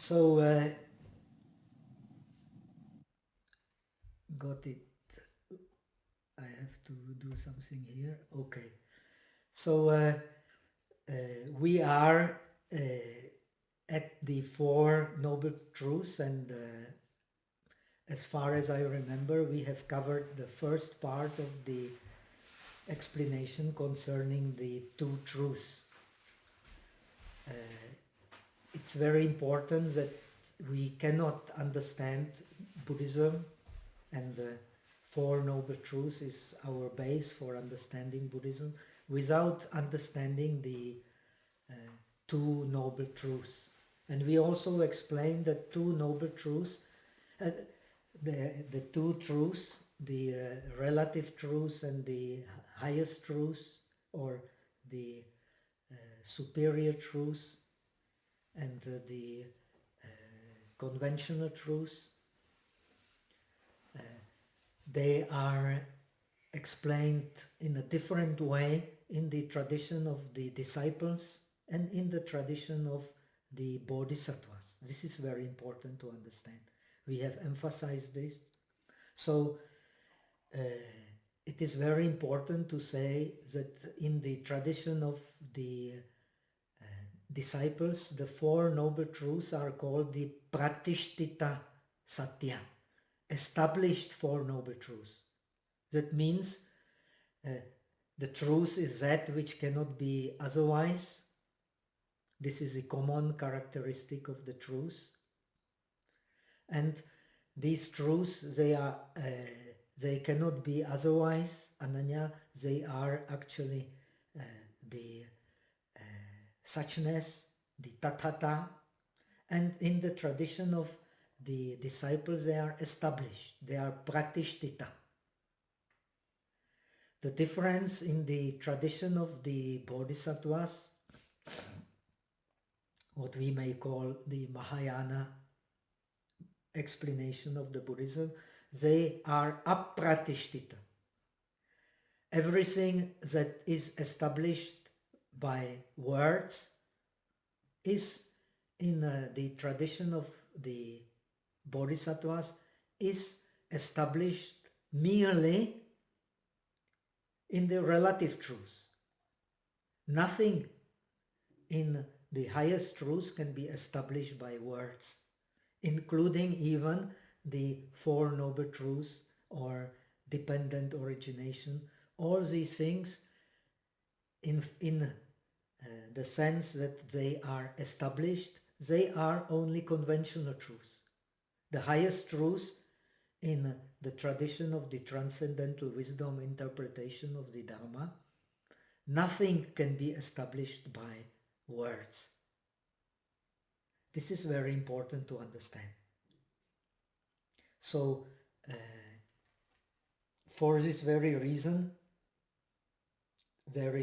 So, got it. I have to do something here. Okay. So, we are at the Four Noble Truths, and as far as I remember, we have covered the first part of the explanation concerning the two truths. It's very important that we cannot understand Buddhism, and the Four Noble Truths is our base for understanding Buddhism, without understanding the two noble truths. And we also explained that two noble truths, the two truths, the relative truth and the highest truth, or the superior truth and the conventional truth, they are explained in a different way in the tradition of the disciples and in the tradition of the bodhisattvas. This is very important to understand. We have emphasized this. So it is very important to say that in the tradition of the disciples, the Four Noble Truths are called the pratishtita satya, established Four Noble Truths. That means the truth is that which cannot be otherwise. This is a common characteristic of the truth. And these truths, they cannot be otherwise, ananya. They are actually the suchness, the tathata, and in the tradition of the disciples, they are established, they are pratishtita. The difference in the tradition of the bodhisattvas, what we may call the Mahayana explanation of the Buddhism, they are apratishtita. Everything that is established by words is in the tradition of the bodhisattvas is established merely in the relative truth. Nothing in the highest truth can be established by words, including even the Four Noble Truths or dependent origination. All these things in the sense that they are established, they are only conventional truths. The highest truth in the tradition of the transcendental wisdom interpretation of the Dharma, nothing can be established by words. This is very important to understand. So, for this very reason, there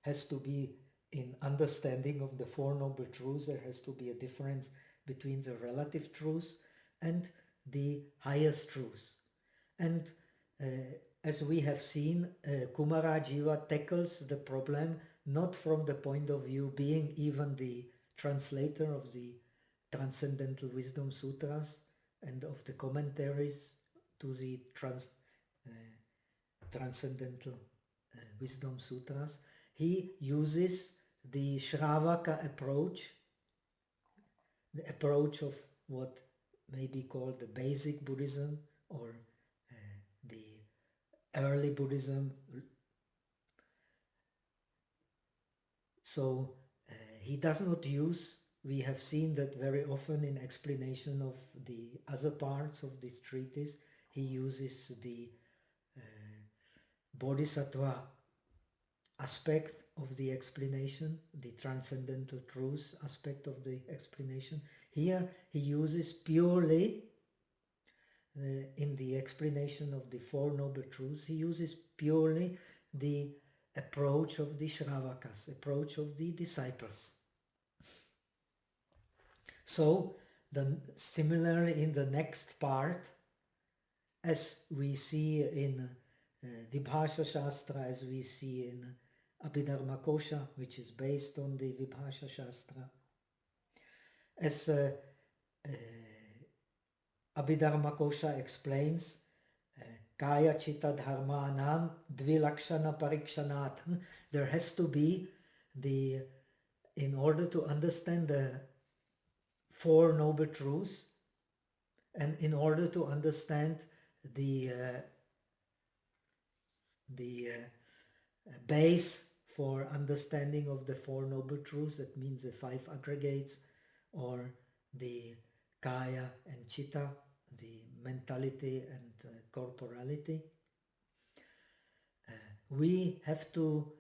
has to be, in understanding of the Four Noble Truths, there has to be a difference between the relative truth and the highest truth. And as we have seen, Kumarajiva tackles the problem not from the point of view being even the translator of the Transcendental Wisdom Sutras and of the commentaries to the Transcendental Wisdom Sutras. He uses the Shravaka approach, the approach of what may be called the basic Buddhism or the early Buddhism. So he does not use, we have seen that very often in explanation of the other parts of this treatise, he uses the bodhisattva aspect of the explanation, the transcendental truth aspect of the explanation. Here he uses purely, in the explanation of the Four Noble Truths, he uses purely the approach of the Shravakas, approach of the disciples. So, similarly in the next part, as we see in Vibhasha Shastra, as we see in Abhidharmakosa, which is based on the Vibhasha Shastra, as Abhidharmakosa explains Kaya Chitta Dharma Nam Dvilakshana Parikshanat. There has to be in order to understand the Four Noble Truths, and in order to understand the base for understanding of the Four Noble Truths, that means the five aggregates, or the Kaya and Chitta, the mentality and corporality, we have to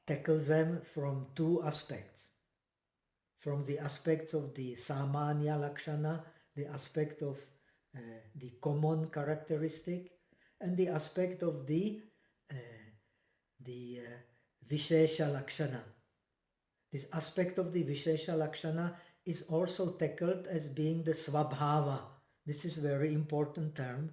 tackle them from two aspects. From the aspects of the Samanya Lakshana, the aspect of the common characteristic, and the aspect of the Vishesha Lakshana. This aspect of the Vishesha Lakshana is also tackled as being the Svabhava. This is a very important term,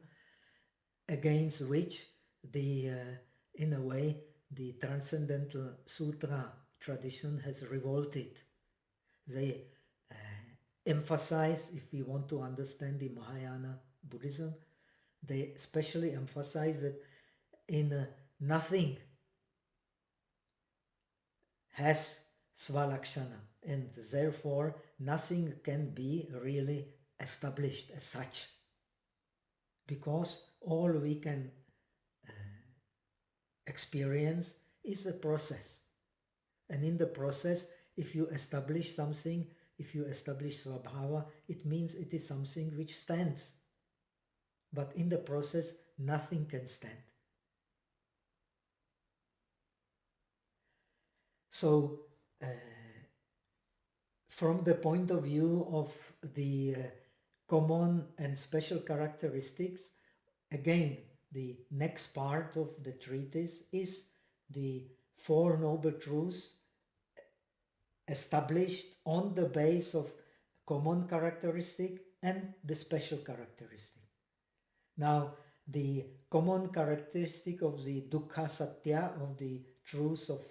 against which in a way, the Transcendental Sutra tradition has revolted. They emphasize, if we want to understand the Mahayana Buddhism, they especially emphasize that in nothing has Svalakshana, and therefore nothing can be really established as such, because all we can experience is a process. And in the process, if you establish something, if you establish Svabhava, it means it is something which stands. But in the process, nothing can stand. So, from the point of view of the common and special characteristics, again, the next part of the treatise is the Four Noble Truths established on the base of common characteristic and the special characteristic. Now, the common characteristic of the dukkha satya, of the truth of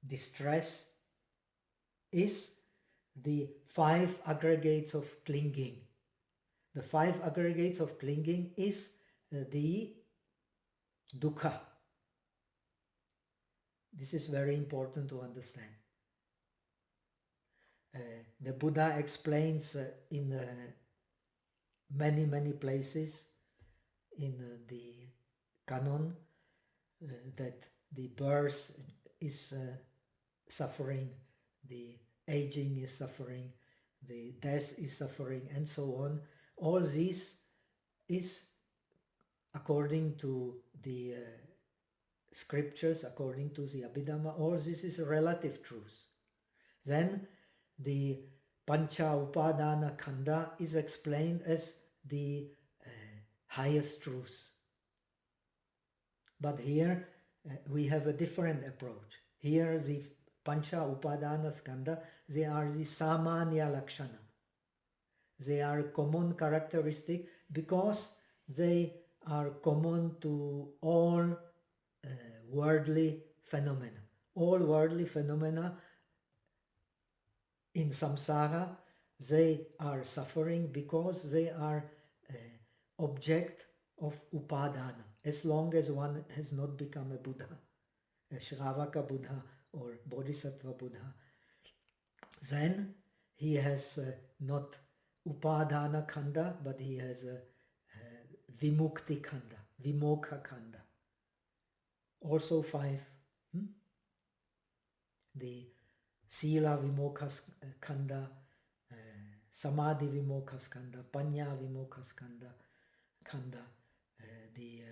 distress, is the five aggregates of clinging. The five aggregates of clinging is the dukkha. This is very important to understand. The Buddha explains in many places in the canon that the birth is suffering, the aging is suffering, the death is suffering, and so on. All this is according to the scriptures, according to the Abhidhamma, all this is a relative truth. Then the Pancha Upadana Khanda is explained as the highest truth. But here we have a different approach. Here the Pancha Upadana Skandha, they are the Samanya Lakshana. They are common characteristic because they are common to all worldly phenomena. All worldly phenomena in samsara, they are suffering because they are object of upadana. As long as one has not become a Buddha, a Shravaka Buddha or Bodhisattva Buddha, then he has not upadana khanda, but he has a vimukti khanda, vimokha khanda. Also five. The Sila Vimokha Skandha, Samadhi Vimokha Skandha, Panya Vimokha Khanda, the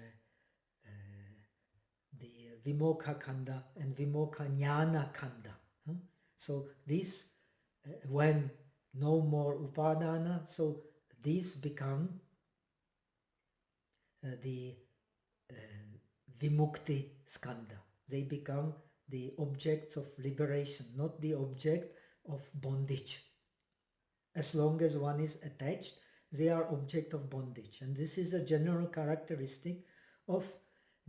Vimokha Khanda and Vimokha Jnana Khanda. So these, when no more Upadana, so these become the Vimukti Skandha. They become the objects of liberation, not the object of bondage. As long as one is attached, they are object of bondage. And this is a general characteristic of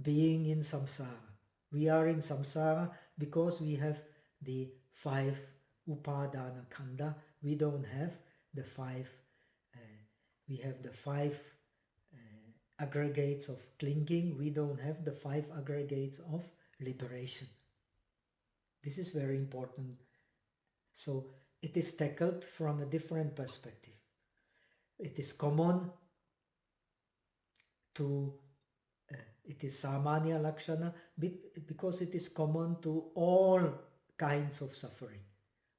being in samsara. We are in samsara because we have the five upadana khanda. We don't have the five We have the 5 aggregates of clinging. We don't have the 5 aggregates of liberation. This is very important. So it is tackled from a different perspective. It is common to, it is samanya lakshana, because it is common to all kinds of suffering.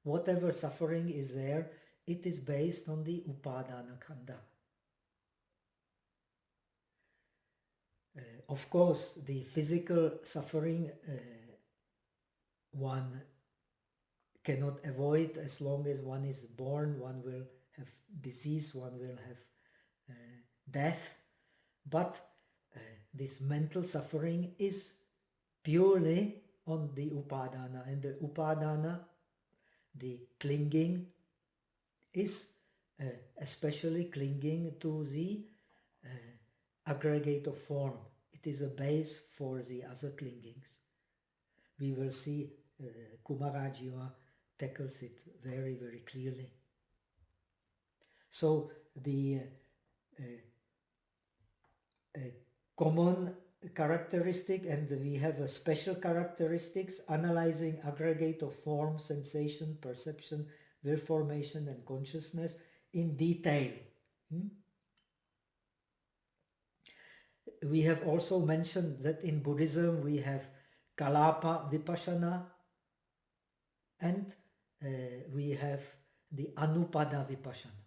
Whatever suffering is there, it is based on the upadana khandha. Of course, the physical suffering one cannot avoid. As long as one is born, one will have disease, one will have death. But this mental suffering is purely on the upadana, and the upadana, the clinging, is especially clinging to the aggregate of form. It is a base for the other clingings. We will see Kumarajiva tackles it very, very clearly. So the common characteristic, and we have a special characteristics, analyzing aggregate of form, sensation, perception, will formation and consciousness in detail. We have also mentioned that in Buddhism we have kalapa vipassana, and we have the anupada vipassana.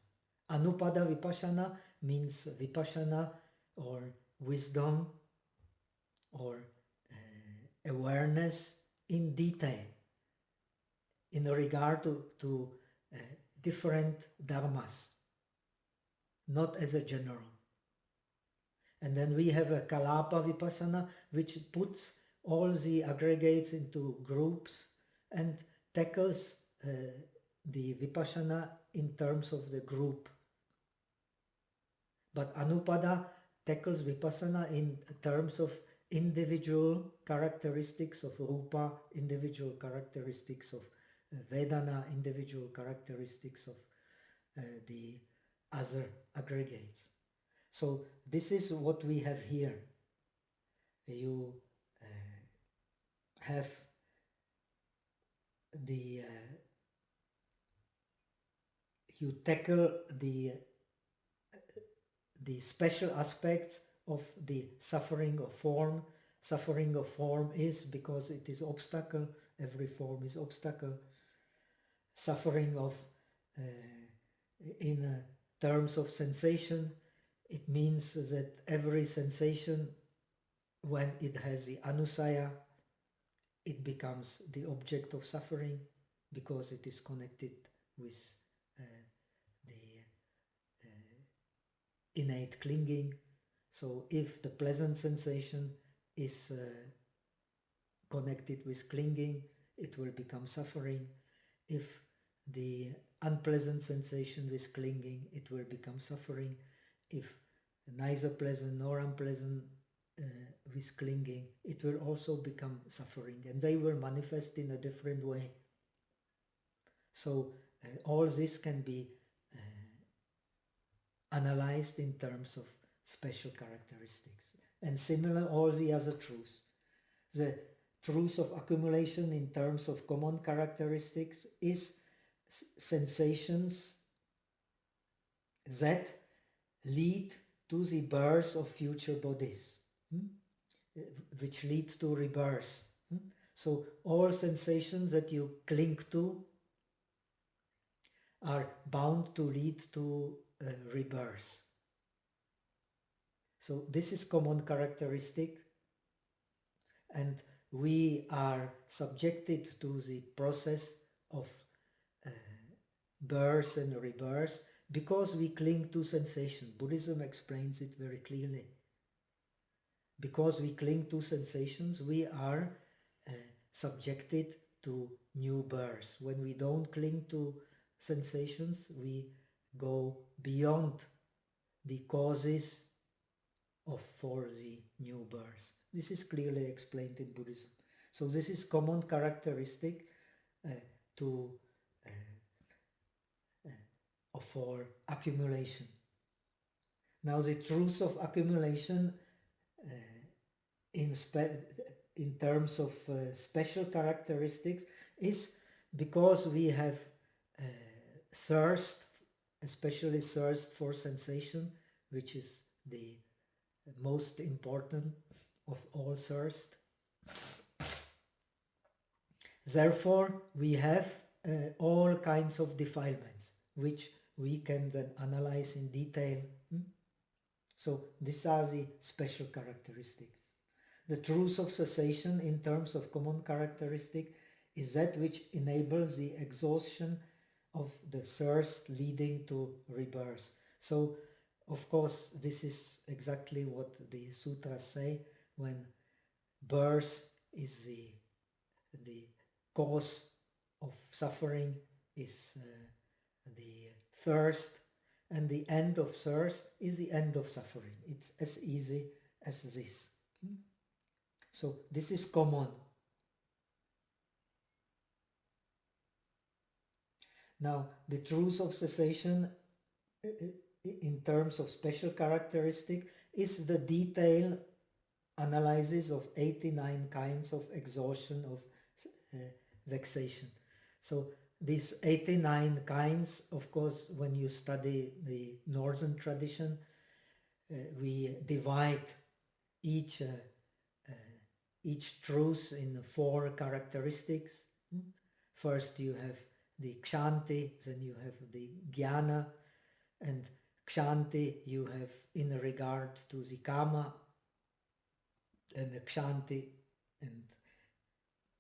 Anupada vipassana means vipassana or wisdom or awareness in detail in regard to different dharmas, not as a general. And then we have a kalapa vipassana, which puts all the aggregates into groups and tackles the vipassana in terms of the group. But anupada tackles vipassana in terms of individual characteristics of rupa, individual characteristics of vedana, individual characteristics of the other aggregates. So this is what we have here. You have the you tackle the special aspects of the suffering of form. Suffering of form is because it is obstacle. Every form is obstacle. Suffering of in terms of sensation, it means that every sensation, when it has the anusaya, it becomes the object of suffering because it is connected with the innate clinging. So if the pleasant sensation is connected with clinging, it will become suffering. If the unpleasant sensation with clinging, it will become suffering. If neither pleasant nor unpleasant with clinging, it will also become suffering, and they will manifest in a different way. So all this can be analyzed in terms of special characteristics. And similar, all the other truths. The truth of accumulation in terms of common characteristics is sensations that lead to the birth of future bodies, which lead to rebirth. So all sensations that you cling to are bound to lead to rebirth. So this is common characteristic, and we are subjected to the process of birth and rebirth because we cling to sensation. Buddhism explains it very clearly. Because we cling to sensations, we are subjected to new birth. When we don't cling to sensations, we go beyond the causes for the new birth. This is clearly explained in Buddhism. So this is common characteristic for accumulation. Now the truth of accumulation in terms of special characteristics is because we have thirst, especially thirst for sensation, which is the most important of all thirst. Therefore, we have all kinds of defilements, which we can then analyze in detail. So these are the special characteristics. The truth of cessation in terms of common characteristic is that which enables the exhaustion of the thirst leading to rebirth. So, of course, this is exactly what the sutras say when birth is the cause of suffering, is the thirst, and the end of thirst is the end of suffering. It's as easy as this. So this is common. Now, the truth of cessation in terms of special characteristic is the detailed analysis of 89 kinds of exhaustion of vexation. So these 89 kinds, of course, when you study the northern tradition, we divide each truth in 4 characteristics. First you have the kshanti, then you have the jnana, and kshanti you have in regard to the kama, and the kshanti and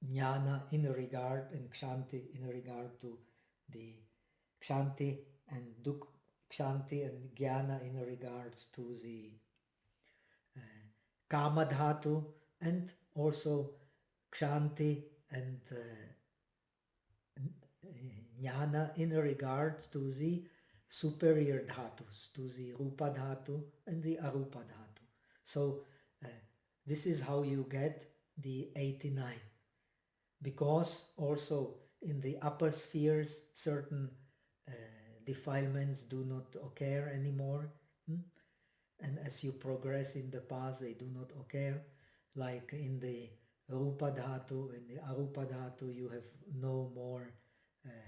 jnana in regard, and kshanti in regard to the kshanti, and duk kshanti and jnana in regards to the kama dhatu, and also kshanti and jnana in regard to the superior dhatus, to the rupa dhatu and the arupa dhatu. So this is how you get the 89. Because also in the upper spheres certain defilements do not occur anymore, and as you progress in the path they do not occur, like in the rupa dhatu, in the arupa dhatu you have no more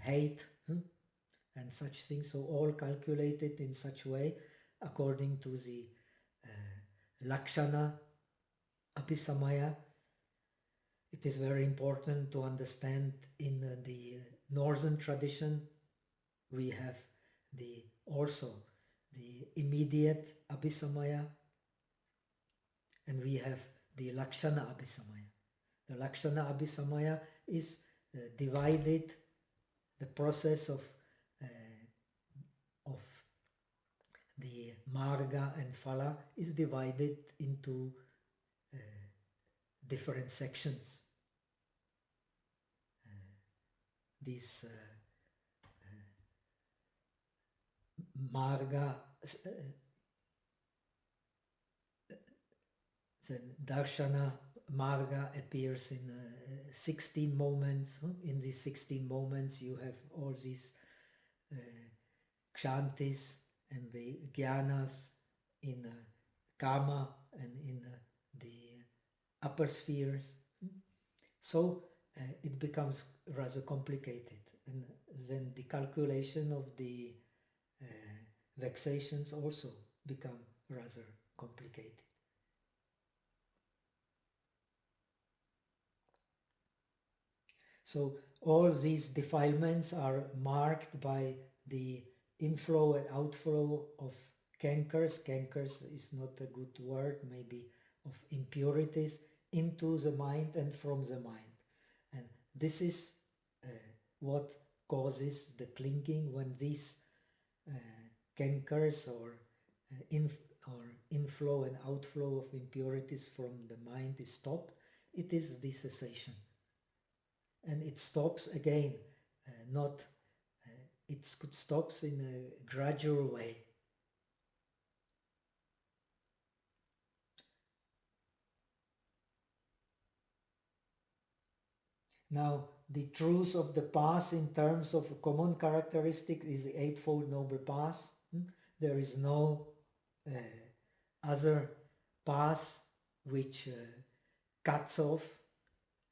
hate and such things, so all calculated in such way according to the lakshana abhisamaya. It is very important to understand in the northern tradition we have also the immediate abhisamaya, and we have the lakshana abhisamaya. The lakshana abhisamaya is divided, the process of the marga and phala is divided into different sections. These marga, the darshana marga appears in 16 moments. In these 16 moments you have all these kshantis and the jnanas in kama and in the upper spheres. So it becomes rather complicated, and then the calculation of the vexations also become rather complicated. So all these defilements are marked by the inflow and outflow of cankers. Cankers is not a good word, maybe of impurities into the mind and from the mind. And this is what causes the clinging. When these cankers or inflow and outflow of impurities from the mind is stopped, it is the cessation. And it stops again, it stops in a gradual way. Now, the truth of the path in terms of common characteristic is the Eightfold Noble Path. There is no other path which cuts off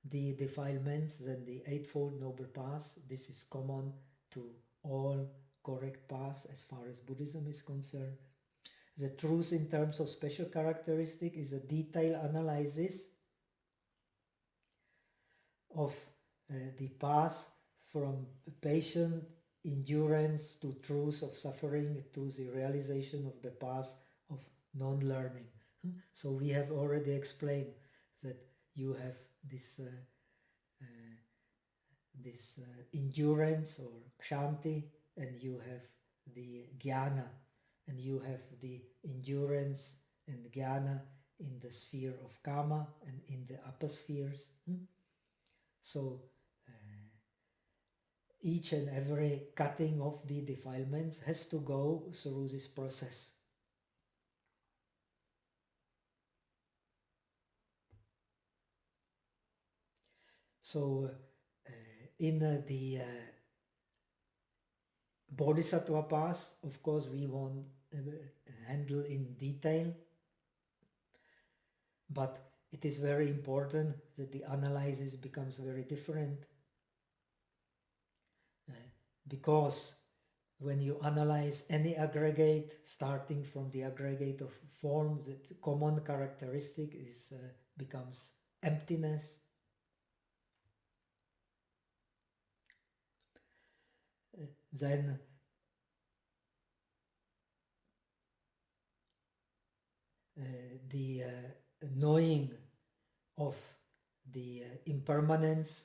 the defilements than the Eightfold Noble Path. This is common to all correct paths as far as Buddhism is concerned. The truth in terms of special characteristic is a detailed analysis of the path from patient endurance to truth of suffering to the realization of the path of non-learning. So we have already explained that you have this endurance or kshanti, and you have the jnana, and you have the endurance and jnana in the sphere of kama and in the upper spheres. So each and every cutting of the defilements has to go through this process. So in the bodhisattva path, of course, we won't handle in detail, but it is very important that the analysis becomes very different, because when you analyze any aggregate, starting from the aggregate of form, the common characteristic is becomes emptiness. Then the knowing of the impermanence,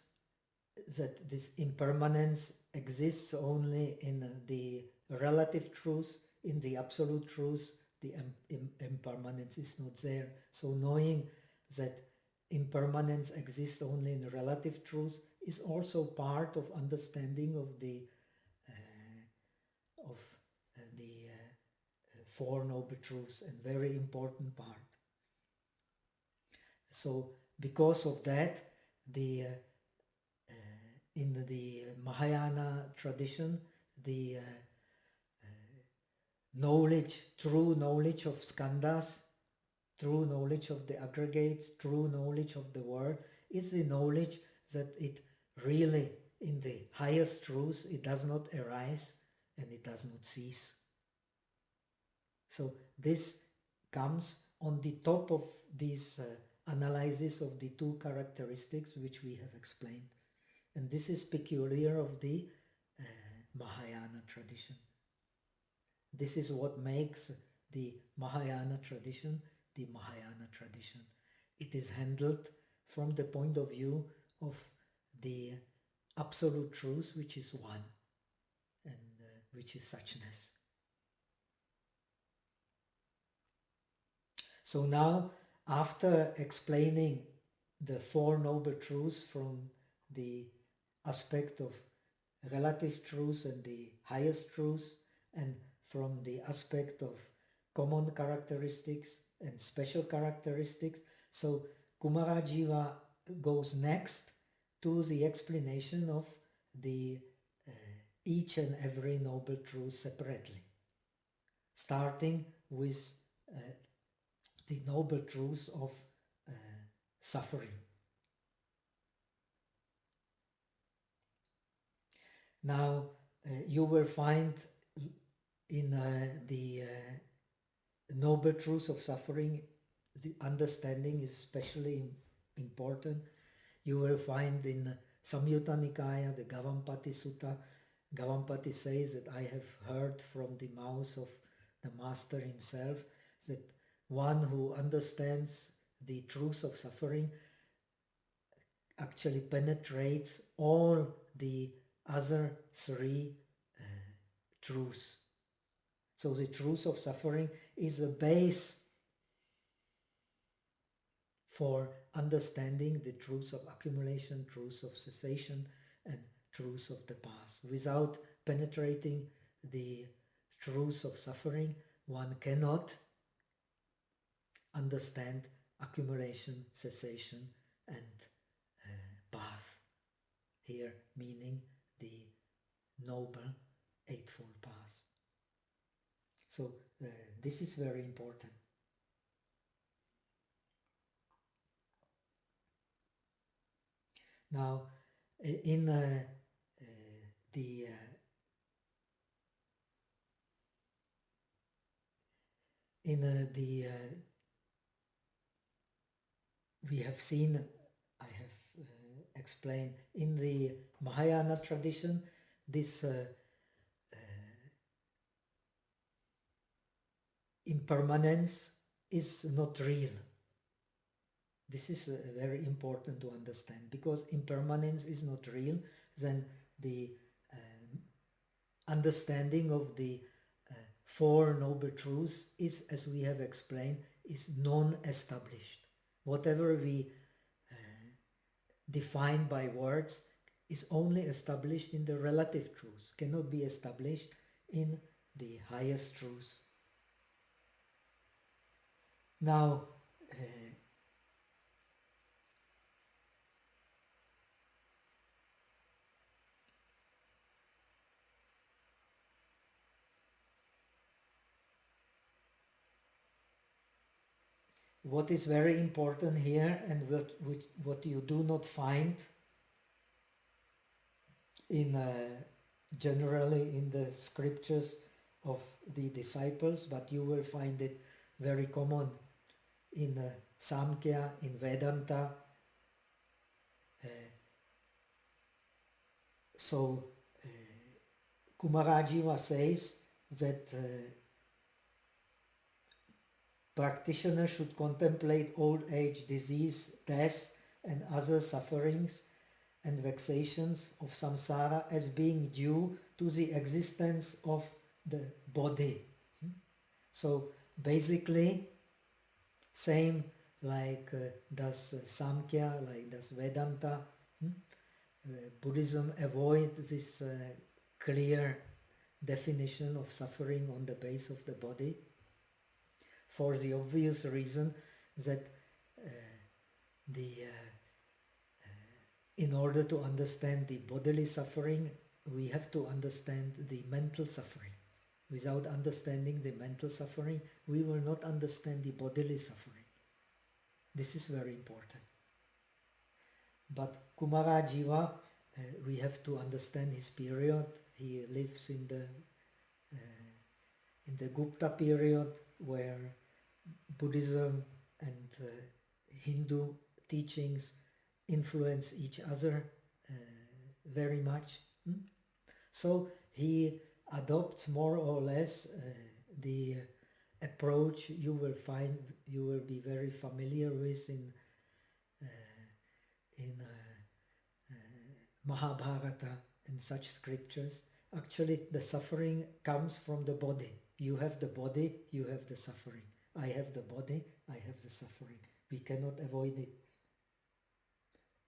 that this impermanence exists only in the relative truth. In the absolute truth, the impermanence is not there. So knowing that impermanence exists only in relative truth is also part of understanding of the Four Noble Truths, and very important part. So because of that, the in the Mahayana tradition, the knowledge, true knowledge of skandhas, true knowledge of the aggregates, true knowledge of the world, is the knowledge that it really, in the highest truth, it does not arise and it does not cease. So this comes on the top of this analysis of the two characteristics which we have explained. And this is peculiar of the Mahayana tradition. This is what makes the Mahayana tradition the Mahayana tradition. It is handled from the point of view of the absolute truth, which is one, and which is suchness. So now, after explaining the Four Noble Truths from the aspect of relative truth and the highest truth, and from the aspect of common characteristics and special characteristics, so Kumarajiva goes next to the explanation of the each and every noble truth separately, starting with the noble truth of suffering. Now, you will find in the noble truth of suffering, the understanding is especially important. You will find in Samyutta Nikaya, the Gavampati Sutta, Gavampati says that I have heard from the mouth of the Master himself that one who understands the truth of suffering actually penetrates all the other three truths. So the truth of suffering is the base for understanding the truth of accumulation, truth of cessation, and truth of the past. Without penetrating the truth of suffering, one cannot understand accumulation, cessation, and path. Here meaning the noble eightfold path. So this is very important. Now, in we have seen, I have explained, in the Mahayana tradition, this impermanence is not real. This is very important to understand, because impermanence is not real, then the understanding of the Four Noble Truths is, as we have explained, is non-established. Whatever we define by words is only established in the relative truths, cannot be established in the highest truths. Now, what is very important here, and what you do not find in generally in the scriptures of the disciples, but you will find it very common in Samkhya, in Vedanta. So Kumarajiva says that practitioners should contemplate old age, disease, death, and other sufferings and vexations of samsara as being due to the existence of the body. So basically, same like does Samkhya, like does Vedanta, Buddhism avoid this clear definition of suffering on the base of the body, for the obvious reason that in order to understand the bodily suffering, we have to understand the mental suffering. Without understanding the mental suffering, we will not understand the bodily suffering. This is very important. But Kumarajiva, we have to understand his period. He lives in the Gupta period, where Buddhism and Hindu teachings influence each other very much. So he adopts more or less the approach you will be very familiar with in Mahabharata and such scriptures. Actually, the suffering comes from the body. You have the body, you have the suffering. I have the body, I have the suffering. We cannot avoid it.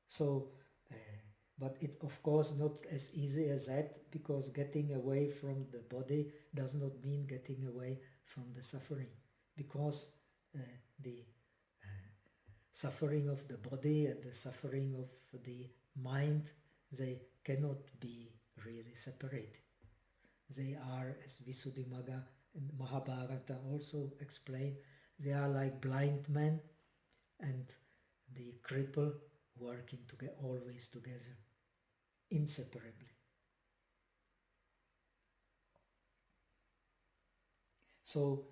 So, but it's of course not as easy as that, because getting away from the body does not mean getting away from the suffering, because the suffering of the body and the suffering of the mind, they cannot be really separated. They are, as Visuddhimagga and Mahabharata also explain, they are like blind men and the cripple working always together, inseparably. So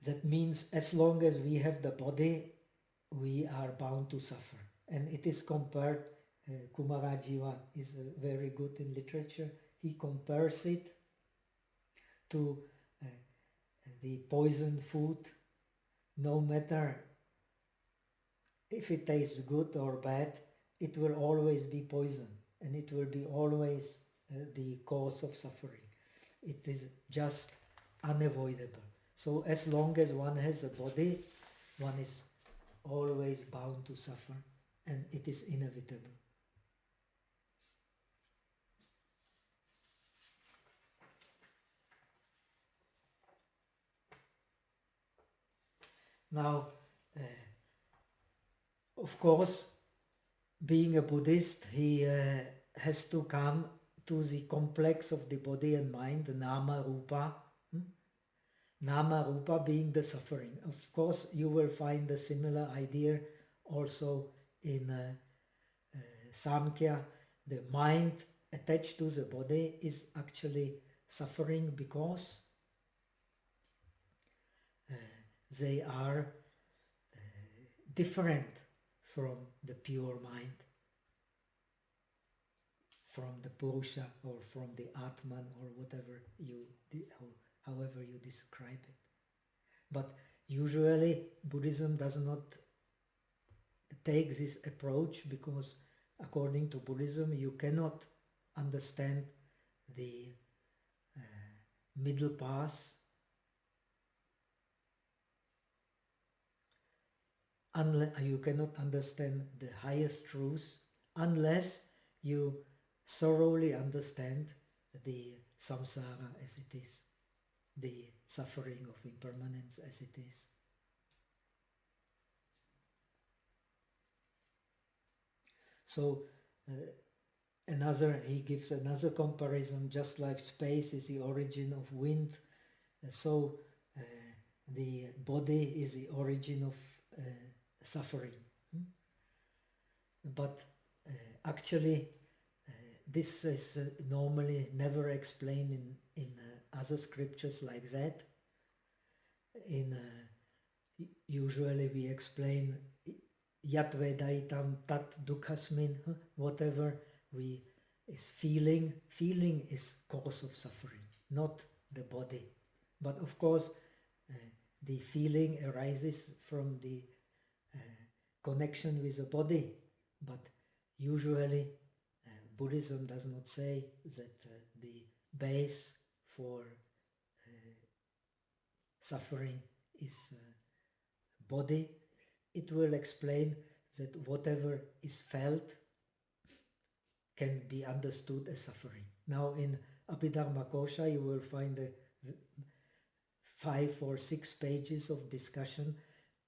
that means as long as we have the body, we are bound to suffer. And it is compared, Kumarajiva is very good in literature, he compares it to the poison food. No matter if it tastes good or bad, it will always be poison, and it will be always the cause of suffering. It is just unavoidable. So as long as one has a body, one is always bound to suffer, and it is inevitable. Now, of course, being a Buddhist, he has to come to the complex of the body and mind, the nama rupa. Nama rupa being the suffering. Of course, you will find a similar idea also in Samkhya. The mind attached to the body is actually suffering because they are different from the pure mind, from the Purusha or from the Atman or whatever you, however you describe it. But usually Buddhism does not take this approach because according to Buddhism you cannot understand the middle path unless you cannot understand the highest truth unless you thoroughly understand the samsara as it is, the suffering of impermanence as it is. So he gives another comparison, just like space is the origin of wind, so the body is the origin of suffering. But actually this is normally never explained in other scriptures like that. Usually we explain yat vedaitam tat dukhasmin, whatever is feeling. Feeling is cause of suffering, not the body. But of course the feeling arises from the connection with the body, but usually Buddhism does not say that the base for suffering is body. It will explain that whatever is felt can be understood as suffering. Now in Abhidharmakosa you will find 5 or 6 pages of discussion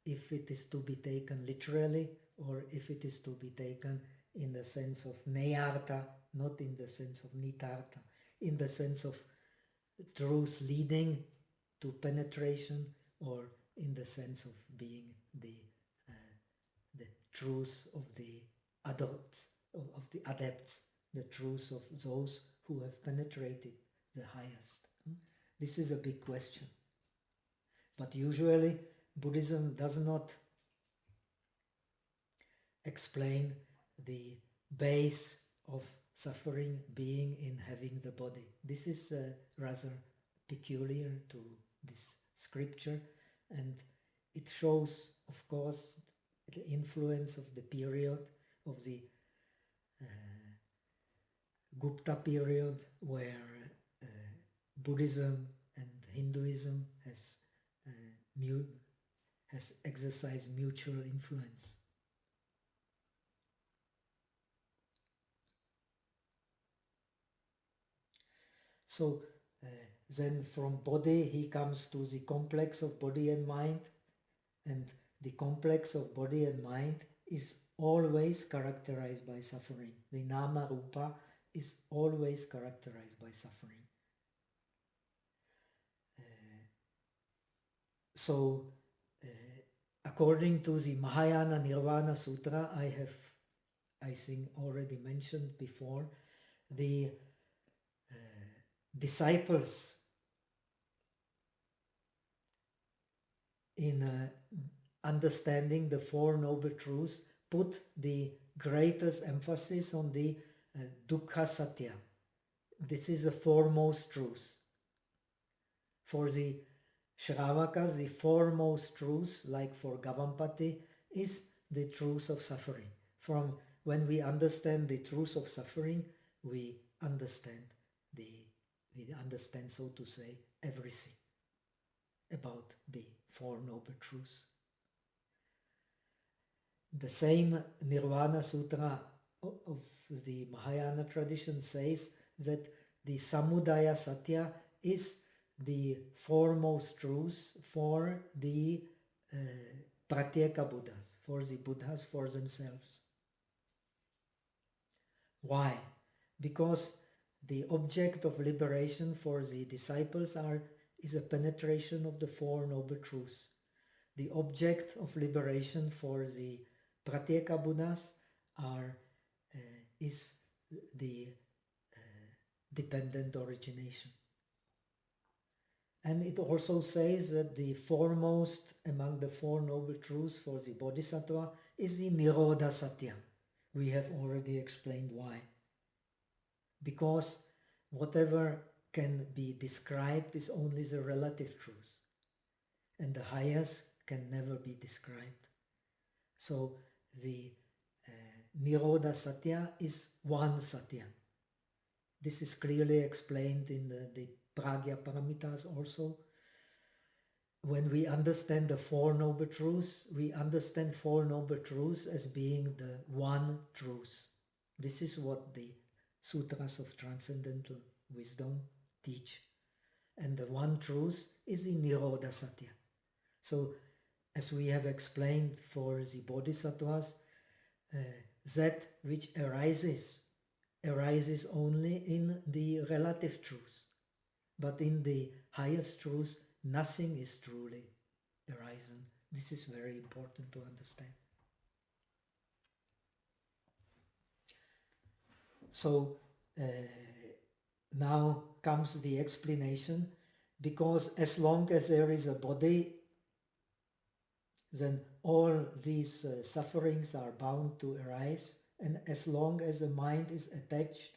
if it is to be taken literally or if it is to be taken in the sense of neyartha, not in the sense of nitartha, in the sense of truth leading to penetration, or in the sense of being the truth of the adults, of the adepts, the truth of those who have penetrated the highest. This is a big question. But usually Buddhism does not explain the base of suffering being in having the body. This is rather peculiar to this scripture, and it shows, of course, the influence of the period of the Gupta period, where Buddhism and Hinduism has exercised mutual influence. So then from body he comes to the complex of body and mind, and the complex of body and mind is always characterized by suffering. The nama rupa is always characterized by suffering. So according to the Mahayana Nirvana Sutra, I think already mentioned before, the disciples in understanding the Four Noble Truths put the greatest emphasis on the dukkha satya. This is the foremost truth. For the Shravakas, the foremost truth, like for Gavampati, is the truth of suffering. From when we understand the truth of suffering, we understand, so to say, everything about the Four Noble Truths. The same Nirvana Sutra of the Mahayana tradition says that the Samudaya Satya is the foremost truth for the Pratyeka Buddhas, for the Buddhas for themselves. Why? Because the object of liberation for the disciples is a penetration of the Four Noble Truths. The object of liberation for the Pratyeka Buddhas is the dependent origination. And it also says that the foremost among the Four Noble Truths for the Bodhisattva is the Nirodha Satya. We have already explained why. Because whatever can be described is only the relative truth. And the highest can never be described. So the Nirodha Satya is one Satya. This is clearly explained in the Pragya Paramitas also. When we understand the Four Noble Truths, we understand Four Noble Truths as being the one truth. This is what the Sutras of Transcendental Wisdom teach. And the one truth is the Nirodha Satya. So, as we have explained for the Bodhisattvas, that which arises only in the relative truth. But in the highest truth, nothing is truly arisen. This is very important to understand. So now comes the explanation, because as long as there is a body, then all these sufferings are bound to arise, and as long as the mind is attached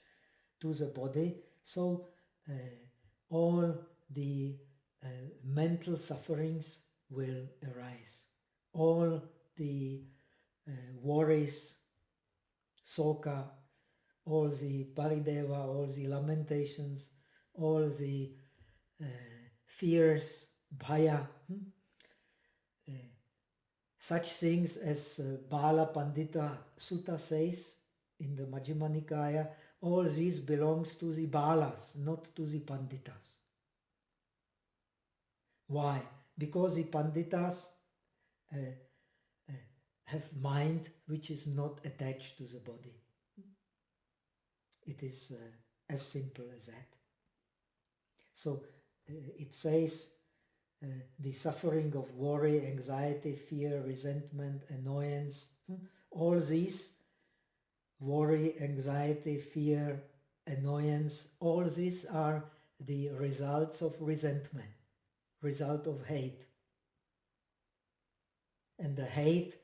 to the body, so all the mental sufferings will arise. All the worries, soka, all the parideva, all the lamentations, all the fears, bhaya, such things as Bala Pandita Sutta says in the Majjhima Nikaya, all these belongs to the Balas, not to the Panditas. Why? Because the Panditas have mind which is not attached to the body. It is as simple as that. So it says the suffering of worry, anxiety, fear, resentment, annoyance, all these, worry, anxiety, fear, annoyance, all these are the results of resentment, result of hate. And the hate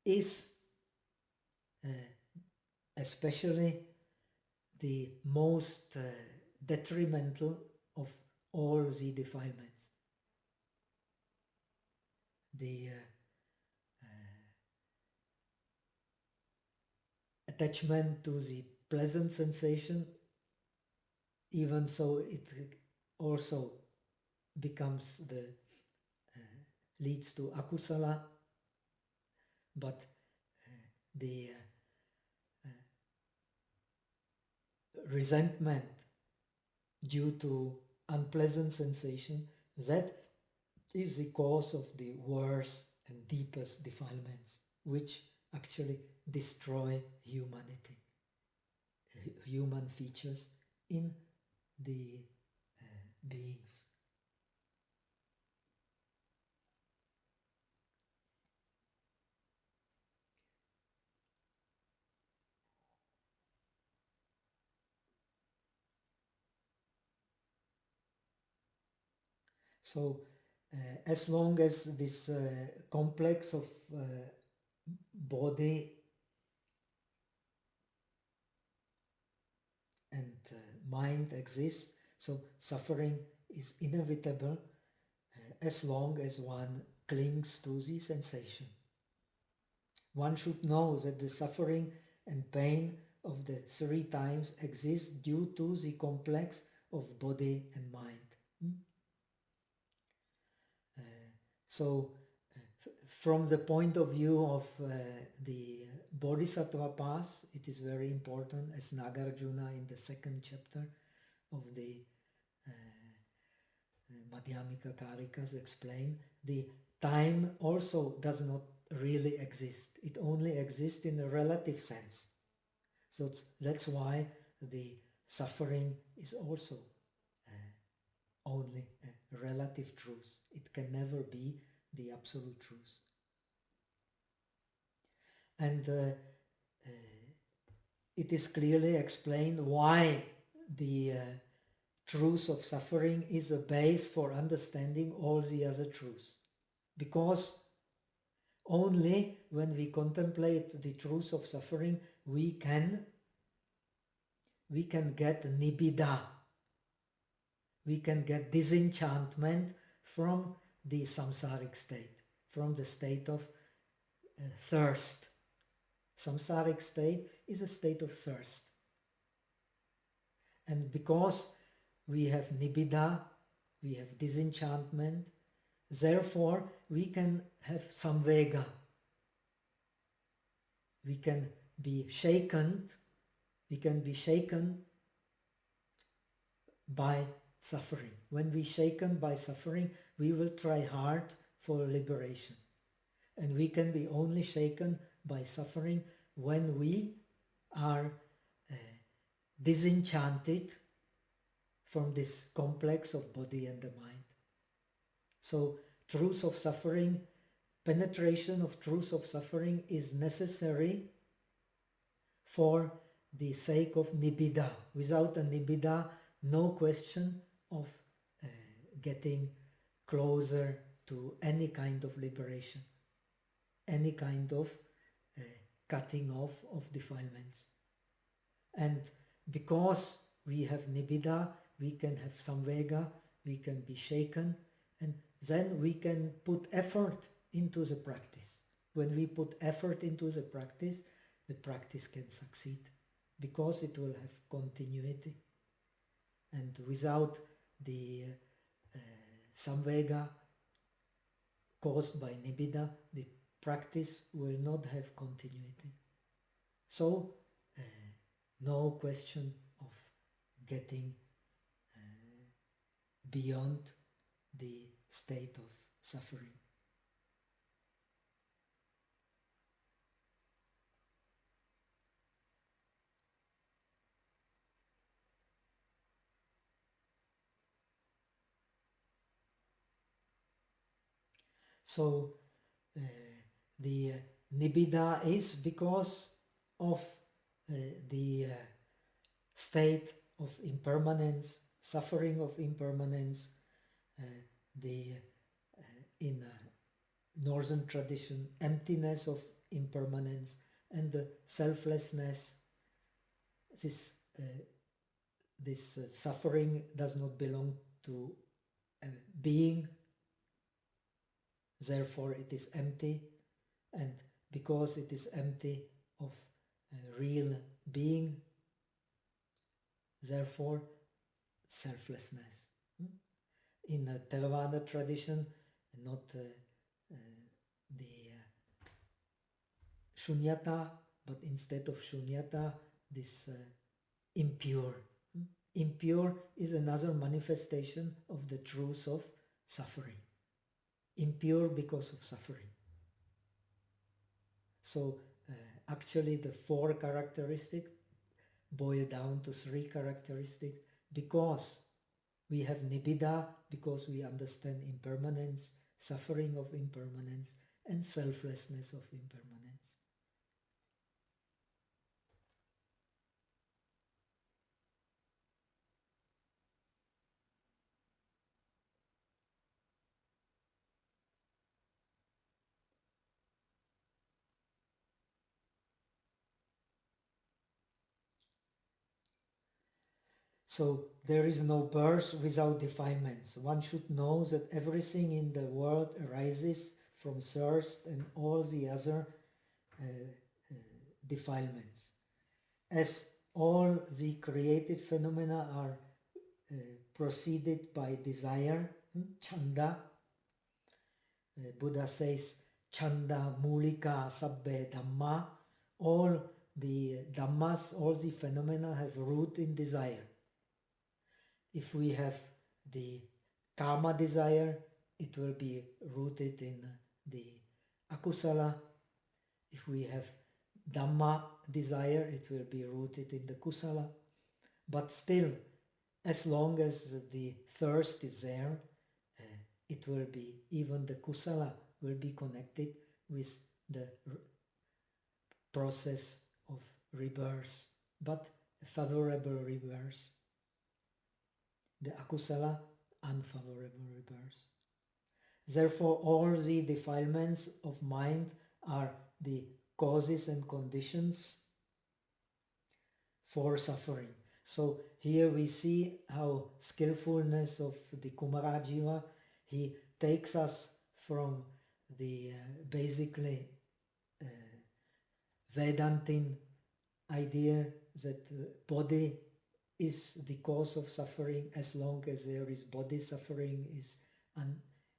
is especially the most detrimental of all the defilements. The attachment to the pleasant sensation, even so it also becomes leads to akusala, but the resentment due to unpleasant sensation, that is the cause of the worst and deepest defilements, which actually destroy humanity, human features in the beings. So as long as this complex of body and mind exists, so suffering is inevitable as long as one clings to the sensation. One should know that the suffering and pain of the three times exist due to the complex of body and mind. So, from the point of view of the Bodhisattva path, it is very important, as Nagarjuna in the second chapter of the Madhyamika Karikas explain, the time also does not really exist. It only exists in a relative sense. So that's why the suffering is also only a relative truth. It can never be the absolute truth. And it is clearly explained why the truth of suffering is a base for understanding all the other truths. Because only when we contemplate the truth of suffering, we can get nibbida. We can get disenchantment from the samsaric state, from the state of thirst. Samsaric state is a state of thirst. And because we have nibbida, we have disenchantment, therefore we can have samvega. We can be shaken by suffering. When we shaken by suffering, we will try hard for liberation. And we can be only shaken by suffering when we are disenchanted from this complex of body and the mind. So truth of suffering, penetration of truth of suffering is necessary for the sake of nibbida. Without a nibbida, no question of getting closer to any kind of liberation, any kind of cutting off of defilements. And because we have nibbida, we can have samvega, we can be shaken, and then we can put effort into the practice. When we put effort into the practice can succeed, because it will have continuity. And without the samvega caused by nibbida, the practice will not have continuity. So, no question of getting beyond the state of suffering. So the nibbida is because of the state of impermanence, suffering of impermanence, in northern tradition, emptiness of impermanence, and the selflessness. This suffering does not belong to a being, therefore it is empty, and because it is empty of a real being, therefore selflessness. In a Theravada tradition, not the shunyata, but instead of shunyata, this impure. Impure is another manifestation of the truth of suffering. Impure because of suffering. So actually the 4 characteristics boil down to 3 characteristics, because we have nibbida, because we understand impermanence, suffering of impermanence, and selflessness of impermanence. So there is no birth without defilements. One should know that everything in the world arises from thirst and all the other defilements. As all the created phenomena are preceded by desire, chanda. Buddha says, chanda mulika sabbe dhamma. All the dhammas, all the phenomena have root in desire. If we have the karma desire, it will be rooted in the akusala. If we have Dhamma desire, it will be rooted in the kusala. But still, as long as the thirst is there, it will be, even the kusala will be connected with the process of rebirth, but a favorable rebirth. The akusala, unfavorable rebirth. Therefore, all the defilements of mind are the causes and conditions for suffering. So here we see how skillfulness of the Kumarajiva, he takes us from the basically Vedantin idea that body is the cause of suffering. As long as there is body, suffering is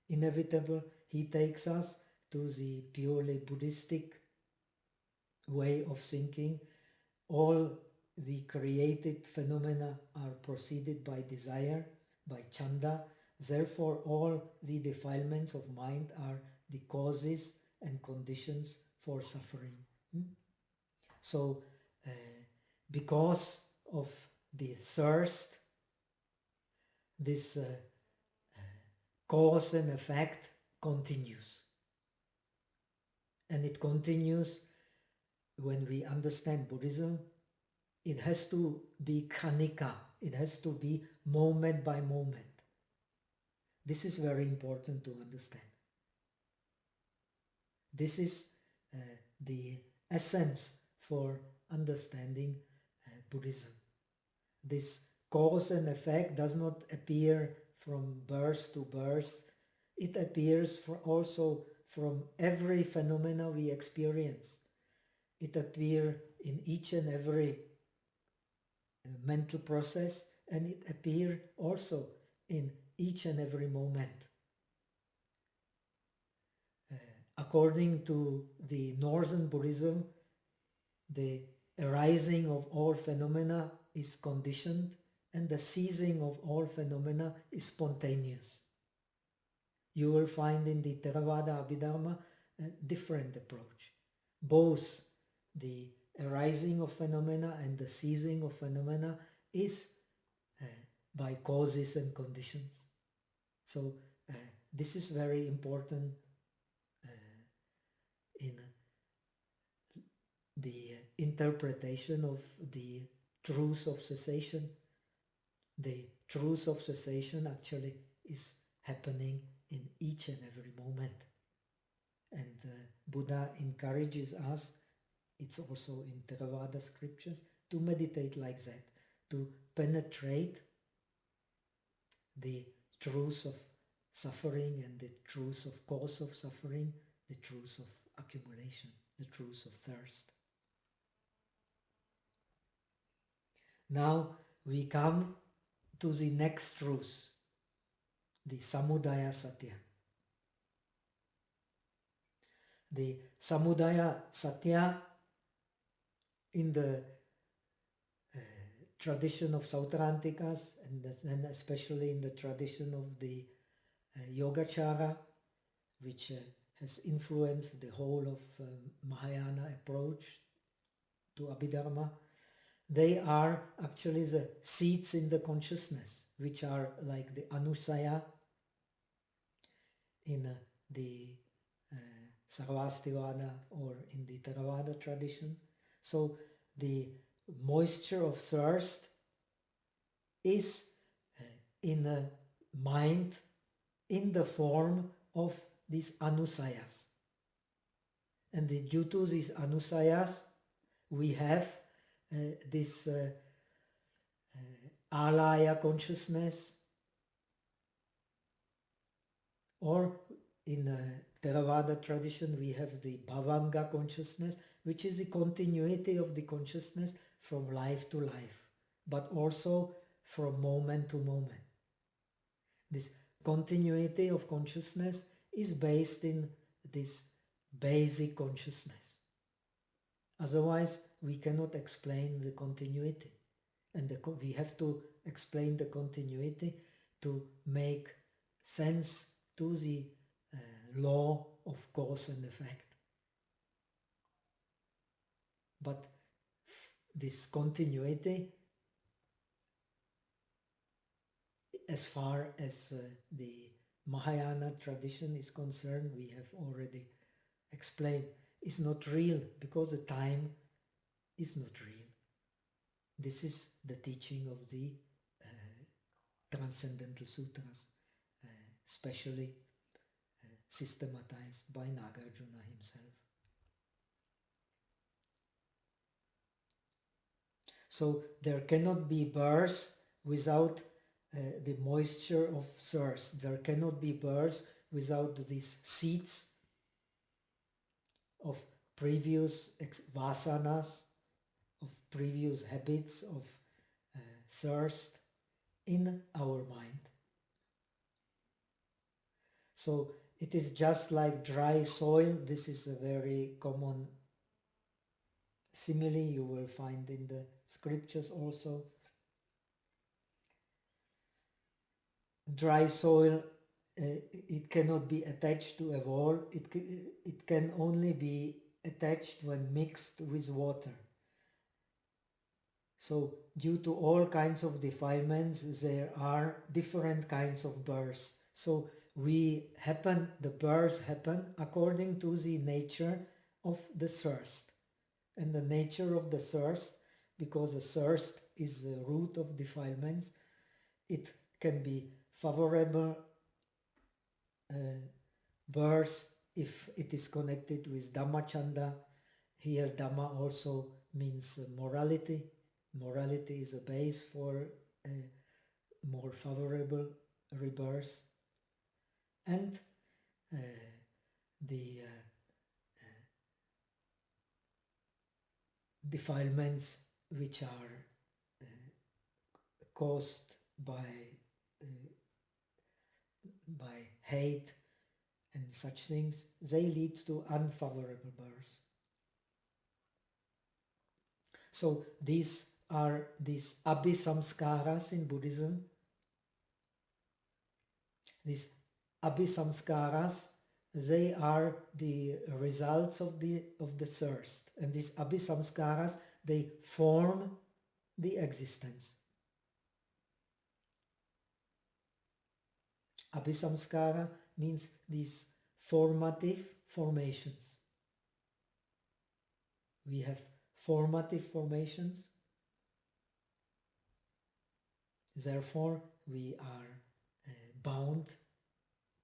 inevitable. He takes us to the purely Buddhistic way of thinking. All the created phenomena are preceded by desire, by chanda. Therefore, all the defilements of mind are the causes and conditions for suffering. So, because of the thirst, this cause and effect continues. And it continues when we understand Buddhism. It has to be khanika. It has to be moment by moment. This is very important to understand. This is the essence for understanding Buddhism. This cause and effect does not appear from birth to birth. It appears also from every phenomena we experience. It appears in each and every mental process, and it appears also in each and every moment. According to the Northern Buddhism, the arising of all phenomena is conditioned, and the ceasing of all phenomena is spontaneous. You will find in the Theravada Abhidharma a different approach. Both the arising of phenomena and the ceasing of phenomena is by causes and conditions. So this is very important in the interpretation of the truth of cessation. The truth of cessation actually is happening in each and every moment. And Buddha encourages us, it's also in Theravada scriptures, to meditate like that, to penetrate the truth of suffering and the truth of cause of suffering, the truth of accumulation, the truth of thirst. Now we come to the next truth, the Samudaya Satya. The Samudaya Satya in the tradition of Sautrantikas, and especially in the tradition of the Yogacara, which has influenced the whole of Mahayana approach to Abhidharma, they are actually the seats in the consciousness, which are like the Anusaya in the Sarvastivada or in the Theravada tradition. So the moisture of thirst is in the mind in the form of these Anusayas. And due to these Anusayas, we have this Alaya consciousness, or in Theravada tradition we have the Bhavanga consciousness, which is the continuity of the consciousness from life to life, but also from moment to moment. This continuity of consciousness is based in this basic consciousness. Otherwise, we cannot explain the continuity. And we have to explain the continuity to make sense to the law of cause and effect. But this continuity as far as the Mahayana tradition is concerned, we have already explained, is not real because the time is not real. This is the teaching of the Transcendental Sutras, especially systematized by Nagarjuna himself. So there cannot be birth without the moisture of thirst. There cannot be birth without these seeds of previous vasanas, of previous habits of thirst in our mind. So it is just like dry soil. This is a very common simile you will find in the scriptures also. Dry soil, it cannot be attached to a wall. It can only be attached when mixed with water. So due to all kinds of defilements, there are different kinds of births. So the births happen according to the nature of the thirst. And the nature of the thirst, because the thirst is the root of defilements, it can be favorable birth if it is connected with Dhammachanda. Here Dhamma also means morality. Morality is a base for a more favorable rebirth. And the defilements which are caused by hate and such things, they lead to unfavorable birth. So these are these abhisamskaras in Buddhism. These abhisamskaras, they are the results of the thirst, and these abhisamskaras, they form the existence. Abhisamskara means these formative formations. We have formative formations, therefore we are bound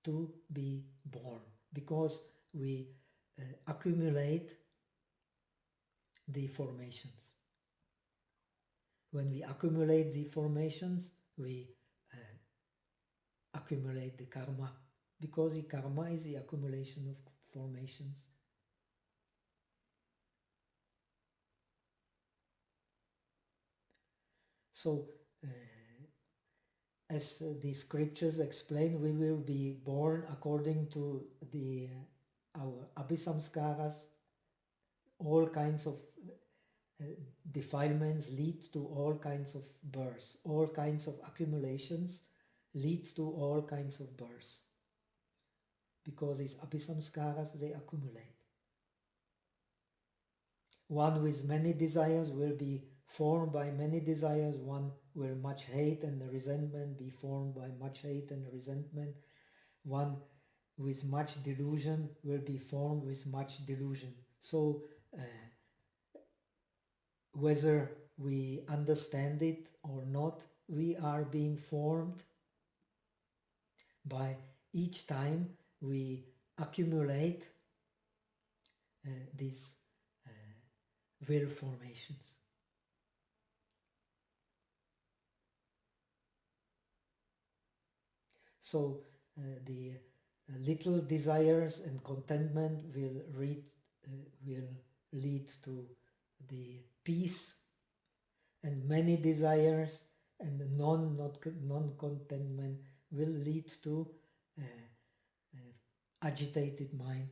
to be born, because we accumulate the formations. When we accumulate the formations, we accumulate the karma, because the karma is the accumulation of formations. So, as the scriptures explain, we will be born according to our abhisamskaras. All kinds of defilements lead to all kinds of births. All kinds of accumulations lead to all kinds of births, because these abhisamskaras, they accumulate. One with many desires will be formed by many desires. One will much hate and resentment be formed by much hate and resentment. One with much delusion will be formed with much delusion. So whether we understand it or not, we are being formed by each time we accumulate these will formations. So the little desires and contentment will lead to the peace, and many desires and non-contentment will lead to agitated mind.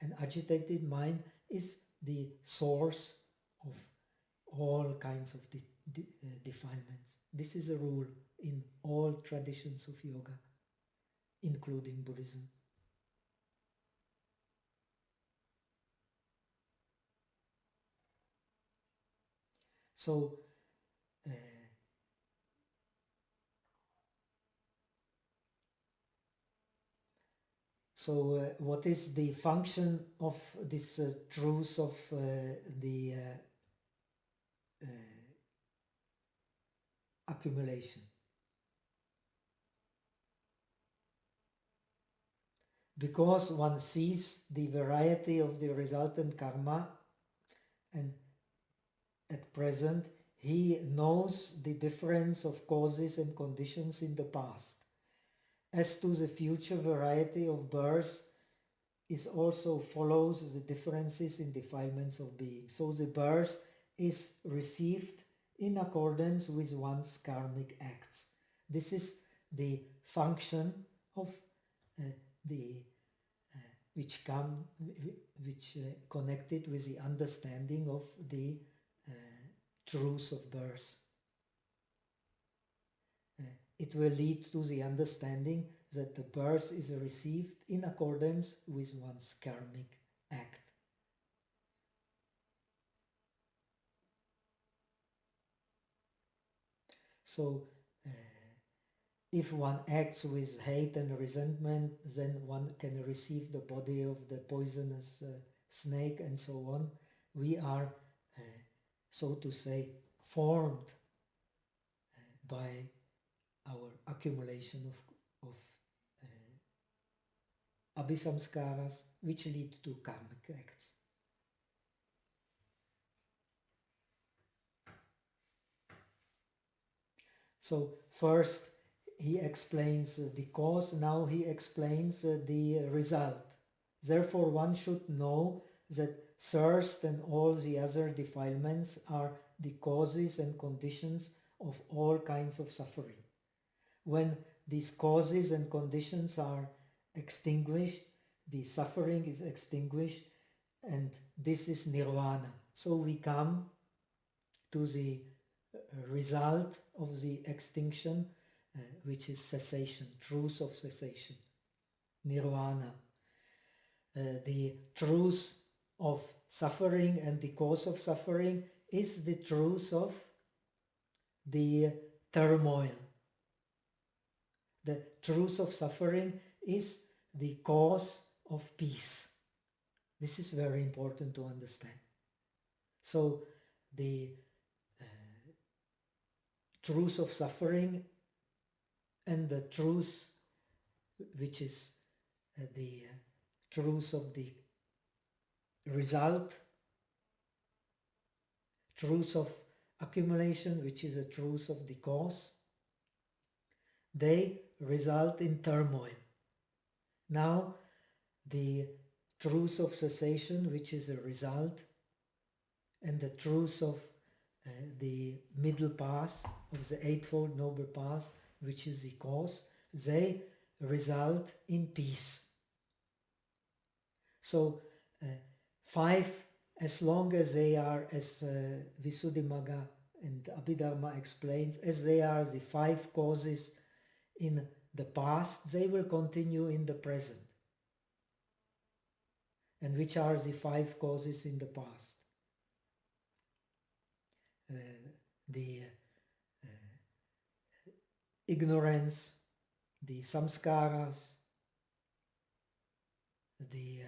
And agitated mind is the source of all kinds of defilements. This is a rule in all traditions of yoga, including Buddhism. So what is the function of this truth of the accumulation? Because one sees the variety of the resultant karma, and at present he knows the difference of causes and conditions in the past. As to the future variety of births, is also follows the differences in defilements of being. So the birth is received in accordance with one's karmic acts. This is the function of which connected with the understanding of the truth of birth. It will lead to the understanding that the birth is received in accordance with one's karmic act. So, if one acts with hate and resentment, then one can receive the body of the poisonous snake and so on. We are, so to say, formed by our accumulation of abhisamskaras, which lead to karmic acts. So first he explains the cause, now he explains the result. Therefore one should know that thirst and all the other defilements are the causes and conditions of all kinds of suffering. When these causes and conditions are extinguished, the suffering is extinguished, and this is nirvana. So we come to the result of the extinction, which is cessation, truth of cessation, nirvana. The truth of suffering and the cause of suffering is the truth of the turmoil. The truth of suffering is the cause of peace. This is very important to understand. So the truth of suffering and the truth which is the truth of the result, truth of accumulation, which is the truth of the cause, they result in turmoil. Now the truth of cessation, which is a result, and the truth of the middle path, of the Eightfold Noble Path, which is the cause, they result in peace. So five, as long as they are, as Visuddhimagga and Abhidharma explains, as they are the five causes in the past, they will continue in the present. And which are the five causes in the past? The ignorance, the samskaras, the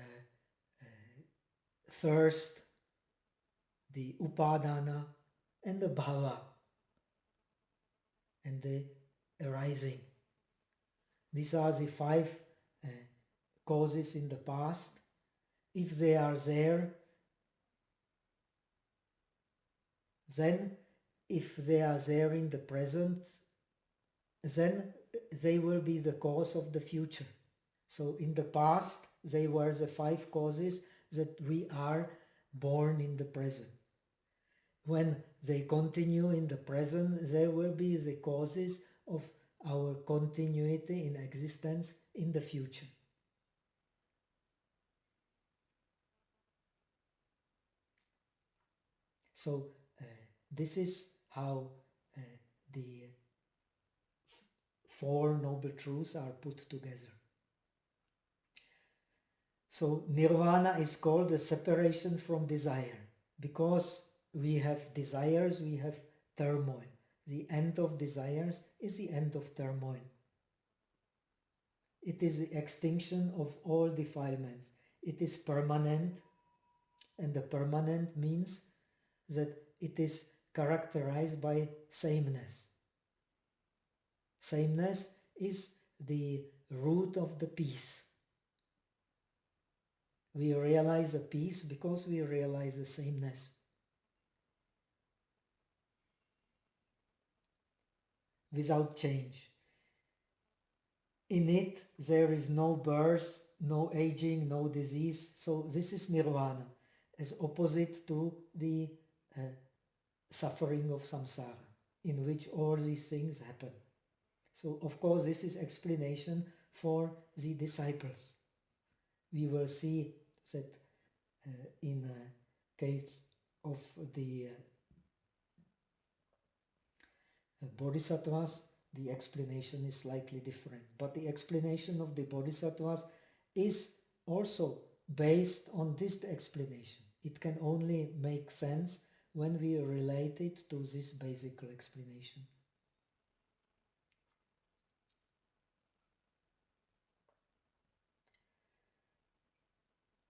thirst, the upadana, and the bhava, and the arising. These are the five causes in the past. If they are there, then if they are there in the present, then they will be the cause of the future. So in the past, they were the five causes that we are born in the present. When they continue in the present, they will be the causes of our continuity in existence in the future. So this is how the Four Noble Truths are put together. So Nirvana is called the separation from desire, because we have desires, we have turmoil. The end of desires is the end of turmoil. It is the extinction of all defilements. It is permanent, and the permanent means that it is characterized by sameness. Sameness is the root of the peace. We realize a peace because we realize the sameness. Without change. In it, there is no birth, no aging, no disease. So this is Nirvana, as opposite to the suffering of samsara, in which all these things happen. So, of course, this is explanation for the disciples. We will see that in case of the bodhisattvas, the explanation is slightly different. But the explanation of the bodhisattvas is also based on this explanation. It can only make sense when we relate it to this basic explanation.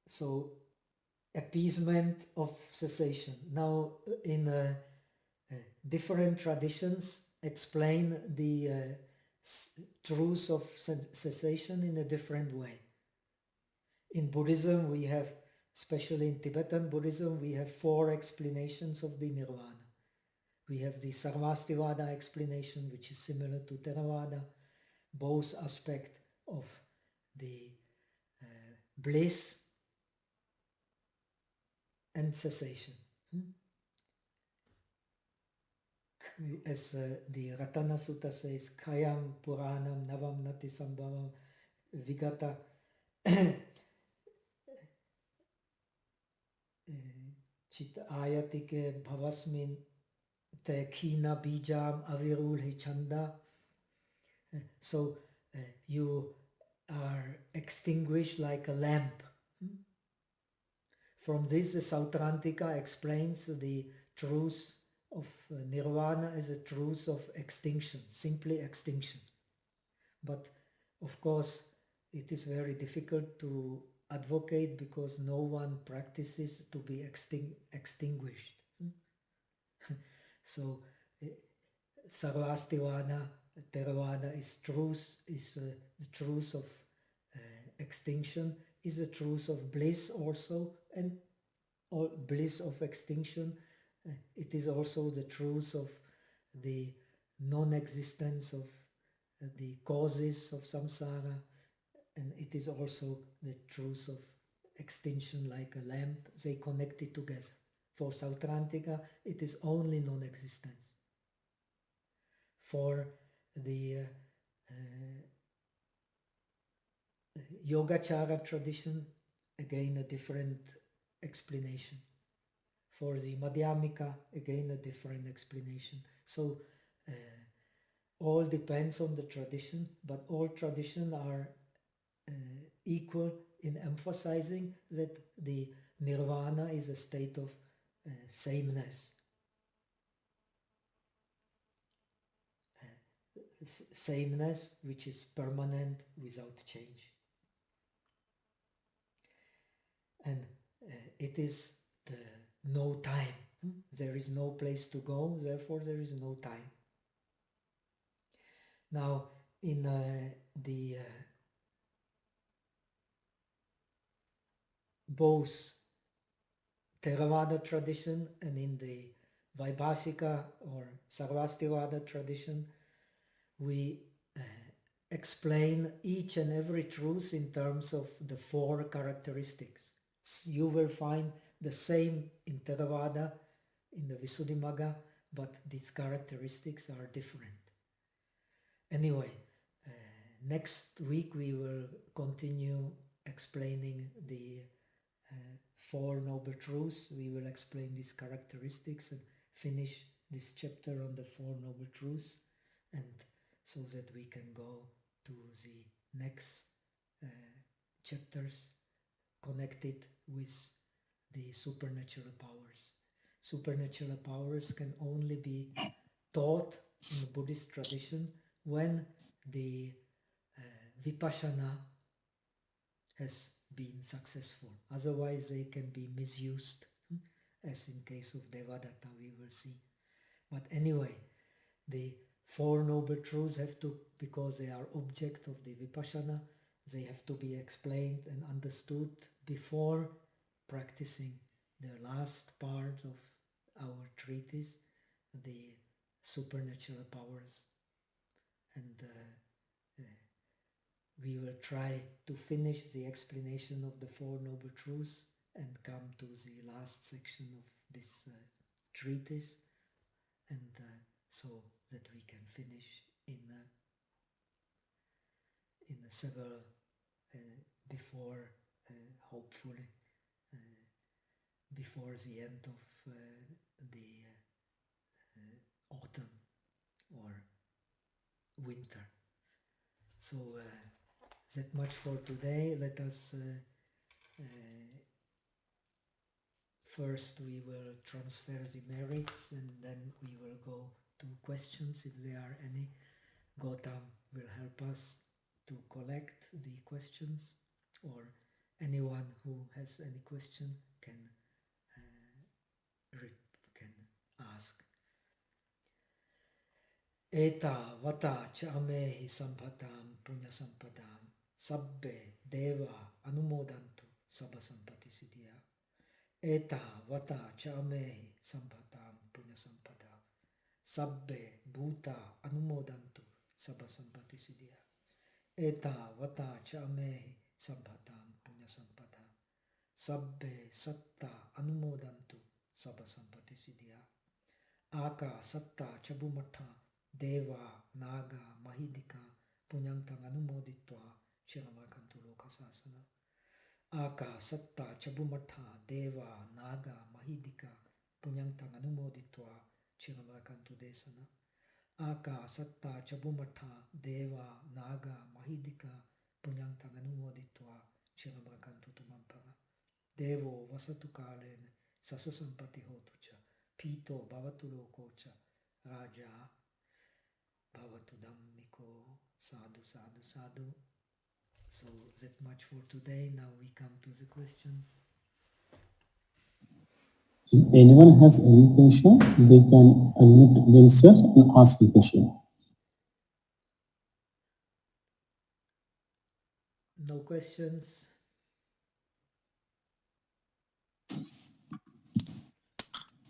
So, appeasement of cessation. Now, in different traditions explain the truth of cessation in a different way. In Buddhism, we have, especially in Tibetan Buddhism, we have 4 explanations of the Nirvana. We have the Sarvastivada explanation, which is similar to Theravada, both aspects of the bliss and cessation. As the Ratana Sutta says, Kayam Puranam Navam Nati Sambhavam Vigata Chit Ayatike Bhavasmin Te Khina Bijam Avirulhi Chanda. So you are extinguished like a lamp. From this, the Sautrantika explains the truth of Nirvana as a truth of extinction, simply extinction. But of course, it is very difficult to advocate because no one practices to be extinguished. So, Sarvastivada, Theravada is truth, is the truth of extinction, is the truth of bliss also, and bliss of extinction. It is also the truth of the non-existence of the causes of samsara, and it is also the truth of extinction like a lamp. They connect it together. For Sautrantika, it is only non-existence. For the Yogacara tradition, again a different explanation. For the Madhyamika, again a different explanation. So all depends on the tradition, but all traditions are equal in emphasizing that the Nirvana is a state of sameness. Sameness which is permanent without change. And it is the no time. There is no place to go, therefore there is no time. Now, in the both Theravada tradition and in the Vaibhasika or Sarvastivada tradition, we explain each and every truth in terms of the 4 characteristics. You will find the same in Theravada, in the Visuddhimagga, but these characteristics are different. Anyway, next week we will continue explaining the 4 Noble Truths. We will explain these characteristics and finish this chapter on the 4 Noble Truths, and so that we can go to the next chapters connected with the supernatural powers. Supernatural powers can only be taught in the Buddhist tradition when the Vipassana has been successful. Otherwise they can be misused, as in case of Devadatta we will see. But anyway, the Four Noble Truths have to, because they are object of the Vipassana, they have to be explained and understood before practicing the last part of our treatise, the supernatural powers. And we will try to finish the explanation of the Four Noble Truths and come to the last section of this treatise, and so that we can finish in several before, hopefully, before the end of the autumn or winter. So that much for today. Let us first we will transfer the merits, and then we will go to questions if there are any. Gautam will help us to collect the questions, or anyone who has any question can ask. Eta vata cha amehi sampatam punya sampadam sabbe deva anumodantu sabha sampati siddhya. Eta vata cha amehi sampatam punya sampadam sabbe bhuta anumodantu sabha sampati siddhya. Eta vata cha amehi sampatam punya sampadam sabbe satta anumodantu sabha sampati siddhya. Aka satta chabumatha Deva, Naga, Mahidika, Punyantang Anumoditva, Chiramakantu Lokasasana. Aka, Satta, Chabumatha, Deva, Naga, Mahidika, Punyantang Anumoditva, Chiramakantu Desana. Aka, Satta, Chabumatha, Deva, Naga, Mahidika, Punyantang Anumoditva, Chiramakantu Tumampara. Devo, Vasatu Kalen, Sasasampati Hotucha, Pito, Bhavatu Lokocha, Raja, Bhavatu Dhammiko, sadhu, sadhu, sadhu. So that much for today. Now we come to the questions. If anyone has any question, they can unmute themselves and ask a question. No questions?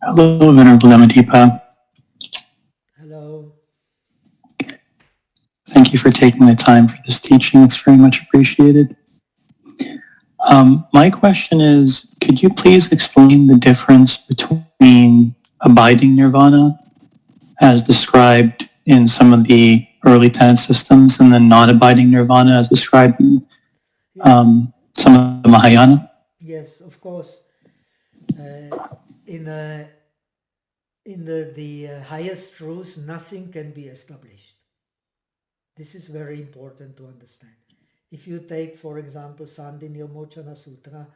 Hello, Venerable Dhammadipa. Hello. Thank you for taking the time for this teaching. It's very much appreciated. My question is, could you please explain the difference between abiding nirvana, as described in some of the early tenet systems, and then non-abiding nirvana, as described in some of the Mahayana? Yes, of course. In the highest truths, nothing can be established. This is very important to understand. If you take, for example, Sandhi-Nirmochana Sutra,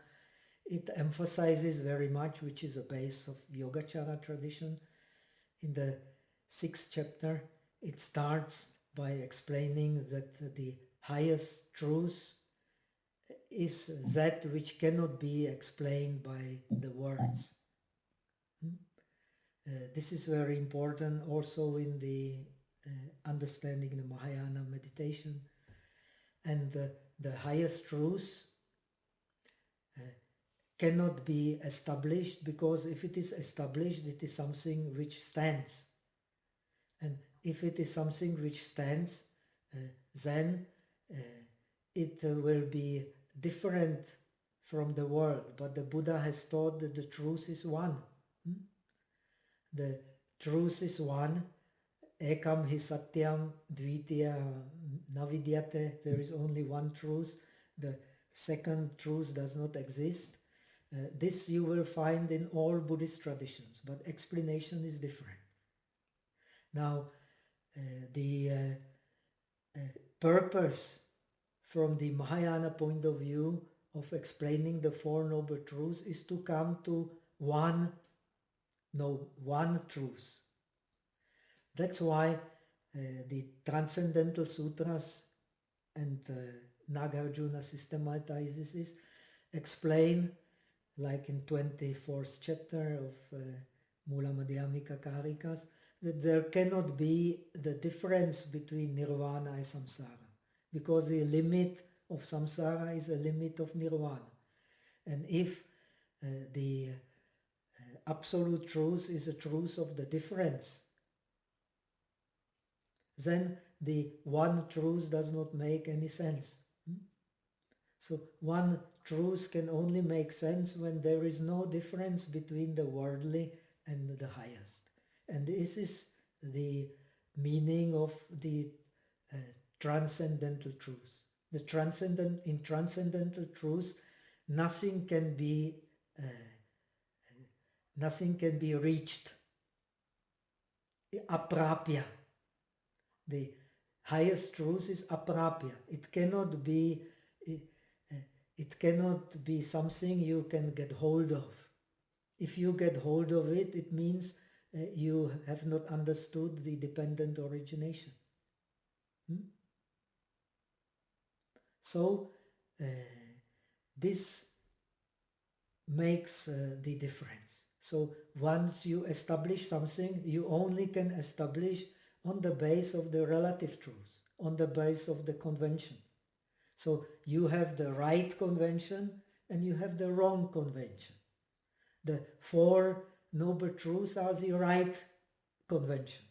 it emphasizes very much, which is a base of Yogacara tradition. In the 6th chapter, it starts by explaining that the highest truth is that which cannot be explained by the words. This is very important also in the understanding the Mahayana meditation. And the highest truth cannot be established, because if it is established, it is something which stands. And if it is something which stands, then it will be different from the world. But the Buddha has taught that the truth is one. The truth is one. Ekam hi satyam dvitiya navidyate. There is only one truth. The second truth does not exist. This you will find in all Buddhist traditions, but explanation is different. Now, the purpose from the Mahayana point of view of explaining the Four Noble Truths is to come to one truth. That's why the Transcendental Sutras and Nagarjuna systematizes, explain, like in 24th chapter of Mula Madhyamika Karikas, that there cannot be the difference between nirvana and samsara, because the limit of samsara is a limit of nirvana. And if the absolute truth is a truth of the difference, then the one truth does not make any sense. So one truth can only make sense when there is no difference between the worldly and the highest. And this is the meaning of the transcendental truth. In transcendental truth, nothing can be reached. Aprapya. The highest truth is aprapya. It cannot be something you can get hold of. If you get hold of it, it means you have not understood the dependent origination. So this makes the difference. So once you establish something, you only can establish on the base of the relative truth, on the base of the convention. So you have the right convention and you have the wrong convention. The four noble truths are the right convention.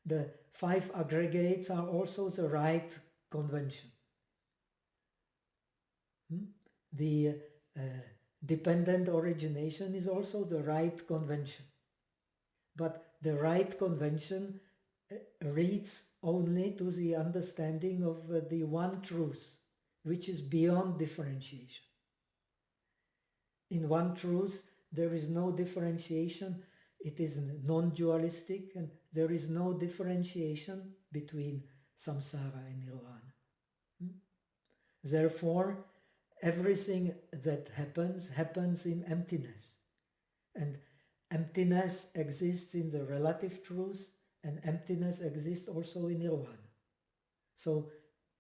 The five aggregates are also the right convention. The dependent origination is also the right convention. But the right convention leads only to the understanding of the one truth, which is beyond differentiation. In one truth, there is no differentiation. It is non-dualistic, and there is no differentiation between samsara and nirvana. Therefore, everything that happens in emptiness. And emptiness exists in the relative truth, and emptiness exists also in nirvana. So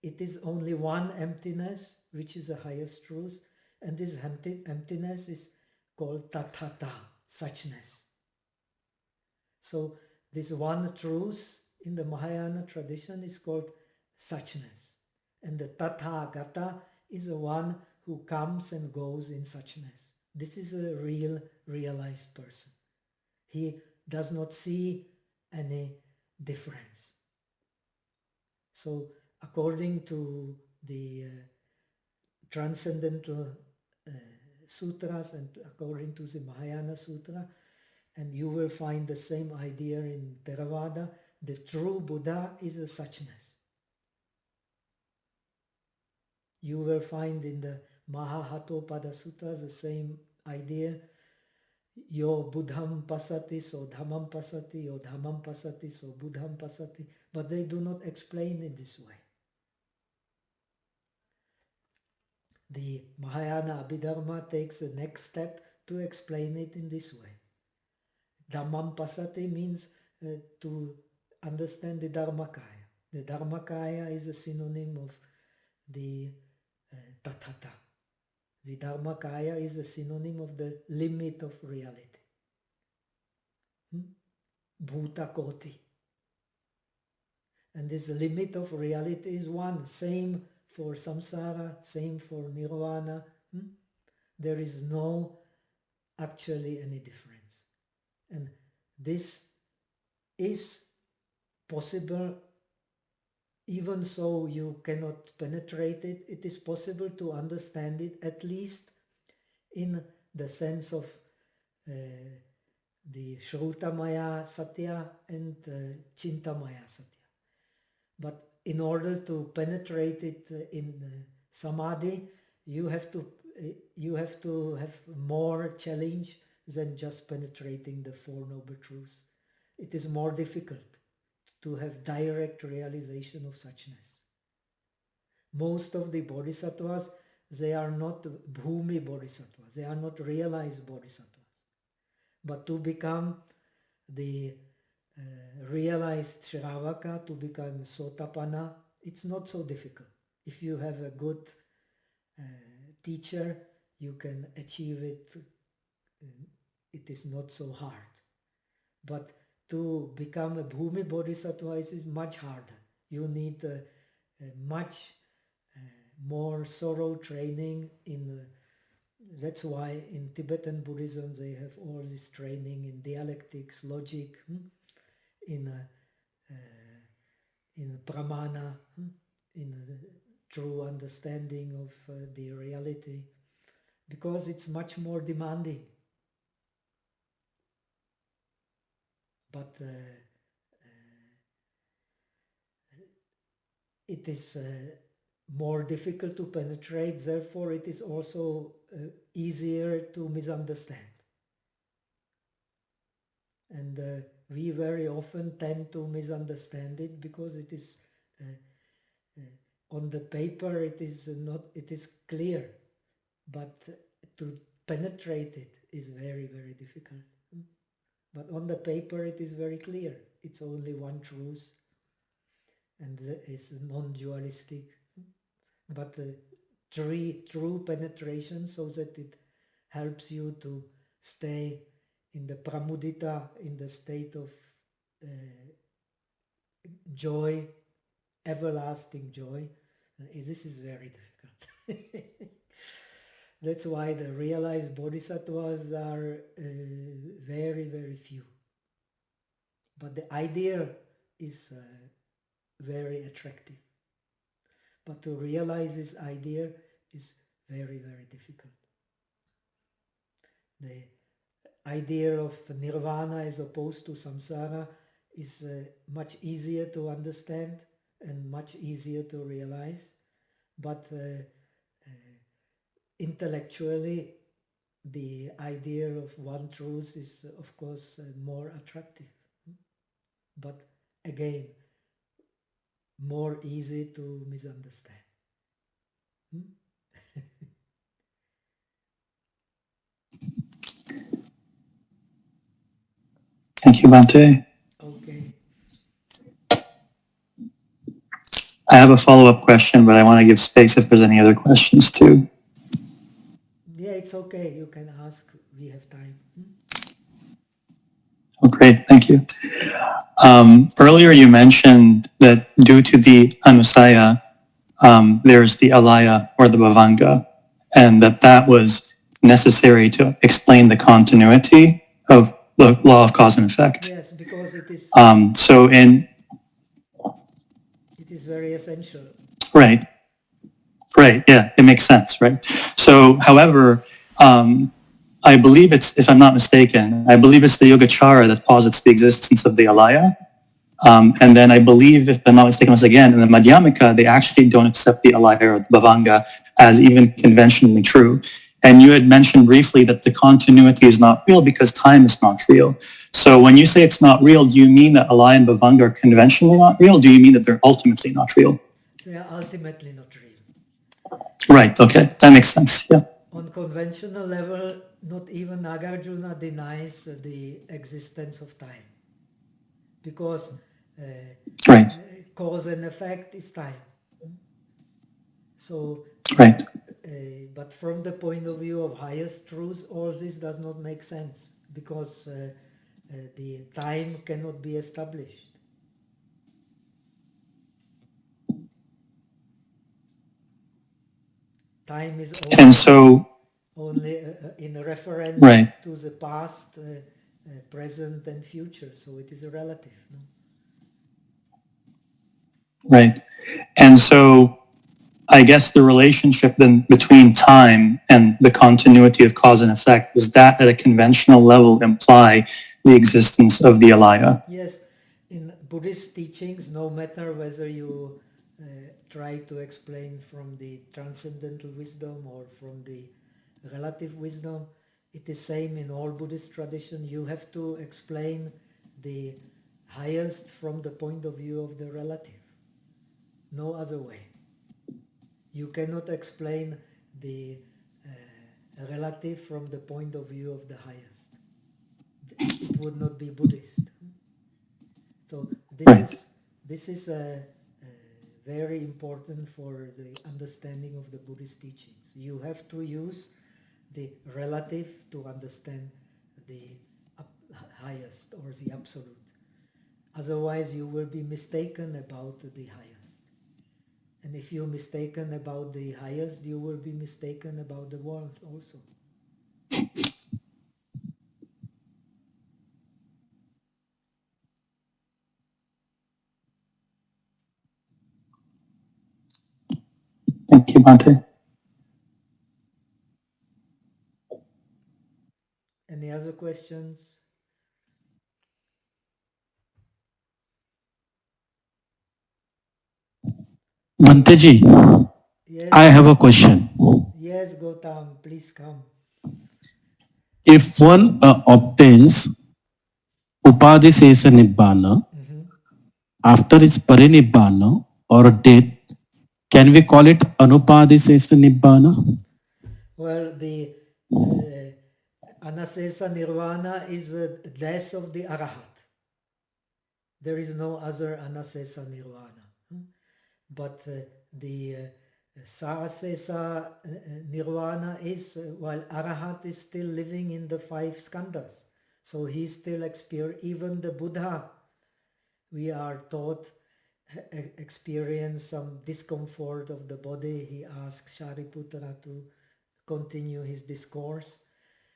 it is only one emptiness, which is the highest truth, and this emptiness is called tathata, suchness. So this one truth in the Mahayana tradition is called suchness. And the tathagata is the one who comes and goes in suchness. This is a real, realized person. He does not see any difference. So according to the Transcendental Sutras and according to the Mahayana Sutra, and you will find the same idea in Theravada, the true Buddha is a suchness. You will find in the Mahahatopada Sutra the same idea. Yo Buddham pasati, so Dhammam pasati, yo Dhammam pasati, so Buddham pasati. But they do not explain it this way. The Mahayana Abhidharma takes the next step to explain it in this way. Dhammam pasati means to understand the Dharmakaya. The Dharmakaya is a synonym of the tathata. The Dharmakaya is a synonym of the limit of reality. Bhutakoti. And this limit of reality is one, same for samsara, same for nirvana. There is no actually any difference. And this is possible. Even so you cannot penetrate it, it is possible to understand it, at least in the sense of the Shrutamaya Satya and Chintamaya Satya. But in order to penetrate it in Samadhi, you have to have more challenge than just penetrating the Four Noble Truths. It is more difficult to have direct realization of suchness. Most of the bodhisattvas, they are not bhumi bodhisattvas, they are not realized bodhisattvas. But to become the realized Shravaka, to become Sotapanna, it's not so difficult. If you have a good teacher, you can achieve it. It is not so hard. But to become a Bhumi Bodhisattva is much harder. You need a much more thorough training in. That's why in Tibetan Buddhism they have all this training in dialectics, logic, in pramana, in true understanding of the reality, because it's much more demanding. But it is more difficult to penetrate, therefore it is also easier to misunderstand. And we very often tend to misunderstand it because it is on the paper it is clear, but to penetrate it is very, very difficult. But on the paper it is very clear. It's only one truth and it's non-dualistic. But true penetration, so that it helps you to stay in the pramudita, in the state of joy, everlasting joy. This is very difficult. That's why the realized bodhisattvas are very, very few. But the idea is very attractive. But to realize this idea is very, very difficult. The idea of nirvana as opposed to samsara is much easier to understand and much easier to realize. But intellectually, the idea of one truth is, of course, more attractive. But again, more easy to misunderstand. Thank you, Bhante. Okay. I have a follow-up question, but I want to give space if there's any other questions too. Yeah, it's okay. You can ask. We have time. Oh, great. Thank you. Earlier you mentioned that due to the anusaya, there's the alaya or the bhavanga, and that was necessary to explain the continuity of the law of cause and effect. Yes, because it is. It is very essential. Right. Right. Yeah, it makes sense. Right. So, however, I believe it's, if I'm not mistaken, I believe it's the Yogacara that posits the existence of the alaya. And then I believe, if I'm not mistaken, once again, in the Madhyamika, they actually don't accept the alaya or the bhavanga as even conventionally true. And you had mentioned briefly that the continuity is not real because time is not real. So when you say it's not real, do you mean that alaya and bhavanga are conventionally not real? Do you mean that they're ultimately not real? They are ultimately not real. Right. Okay. That makes sense. Yeah. On conventional level, not even Nagarjuna denies the existence of time. Because right. Cause and effect is time. So, right. But from the point of view of highest truth, all this does not make sense because the time cannot be established. Time is only, and so, only in reference right. to the past, present, and future. So it is a relative. No? Right. And so I guess the relationship then between time and the continuity of cause and effect, does that at a conventional level imply the existence of the alaya? Yes. In Buddhist teachings, no matter whether you try to explain from the transcendental wisdom or from the relative wisdom, it is same in all Buddhist tradition. You have to explain the highest from the point of view of the relative. No other way. You cannot explain the relative from the point of view of the highest. It would not be Buddhist. So this right. is a very important for the understanding of the Buddhist teachings. You have to use the relative to understand the highest or the absolute. Otherwise, you will be mistaken about the highest. And if you're mistaken about the highest, you will be mistaken about the world also. Thank you, Bhante. Any other questions? Bhanteji, Yes. I have a question. Yes, Gautam, please come. If one obtains Upadisesa Nibbana after his Parinibbana or death, can we call it Anupadisesa Nibbana? Well, the Anasesa Nirvana is the death of the Arahat. There is no other Anasesa Nirvana. But the Sarasesa Nirvana is while Arahat is still living in the 5 skandhas. So he still experience, even the Buddha, we are taught, experience some discomfort of the body. He asks Shariputra to continue his discourse.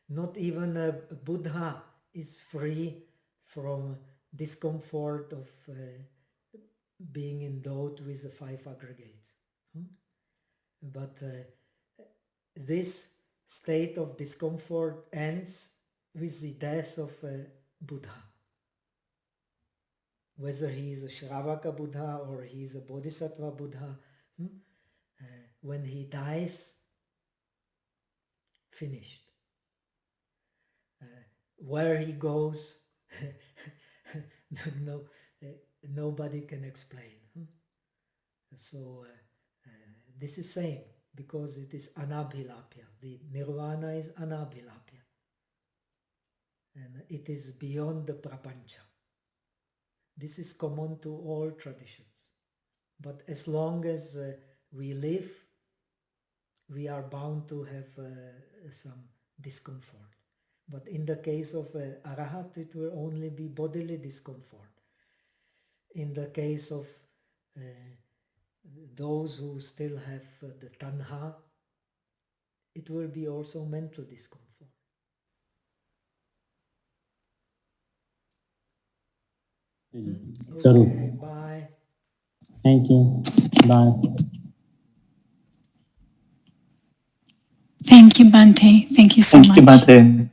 Not even a Buddha is free from discomfort of being endowed with the 5 aggregates. But this state of discomfort ends with the death of Buddha. Whether he is a Shravaka Buddha or he is a Bodhisattva Buddha, when he dies, finished. Where he goes, nobody can explain. So this is same because it is anabhilapya. The nirvana is anabhilapya. And it is beyond the prapancha. This is common to all traditions. But as long as we live, we are bound to have some discomfort. But in the case of Arahat, it will only be bodily discomfort. In the case of those who still have the tanha, it will be also mental discomfort. Okay, bye. Thank you. Bye. Thank you, Bhante. Thank you so much. Thank you, Bhante.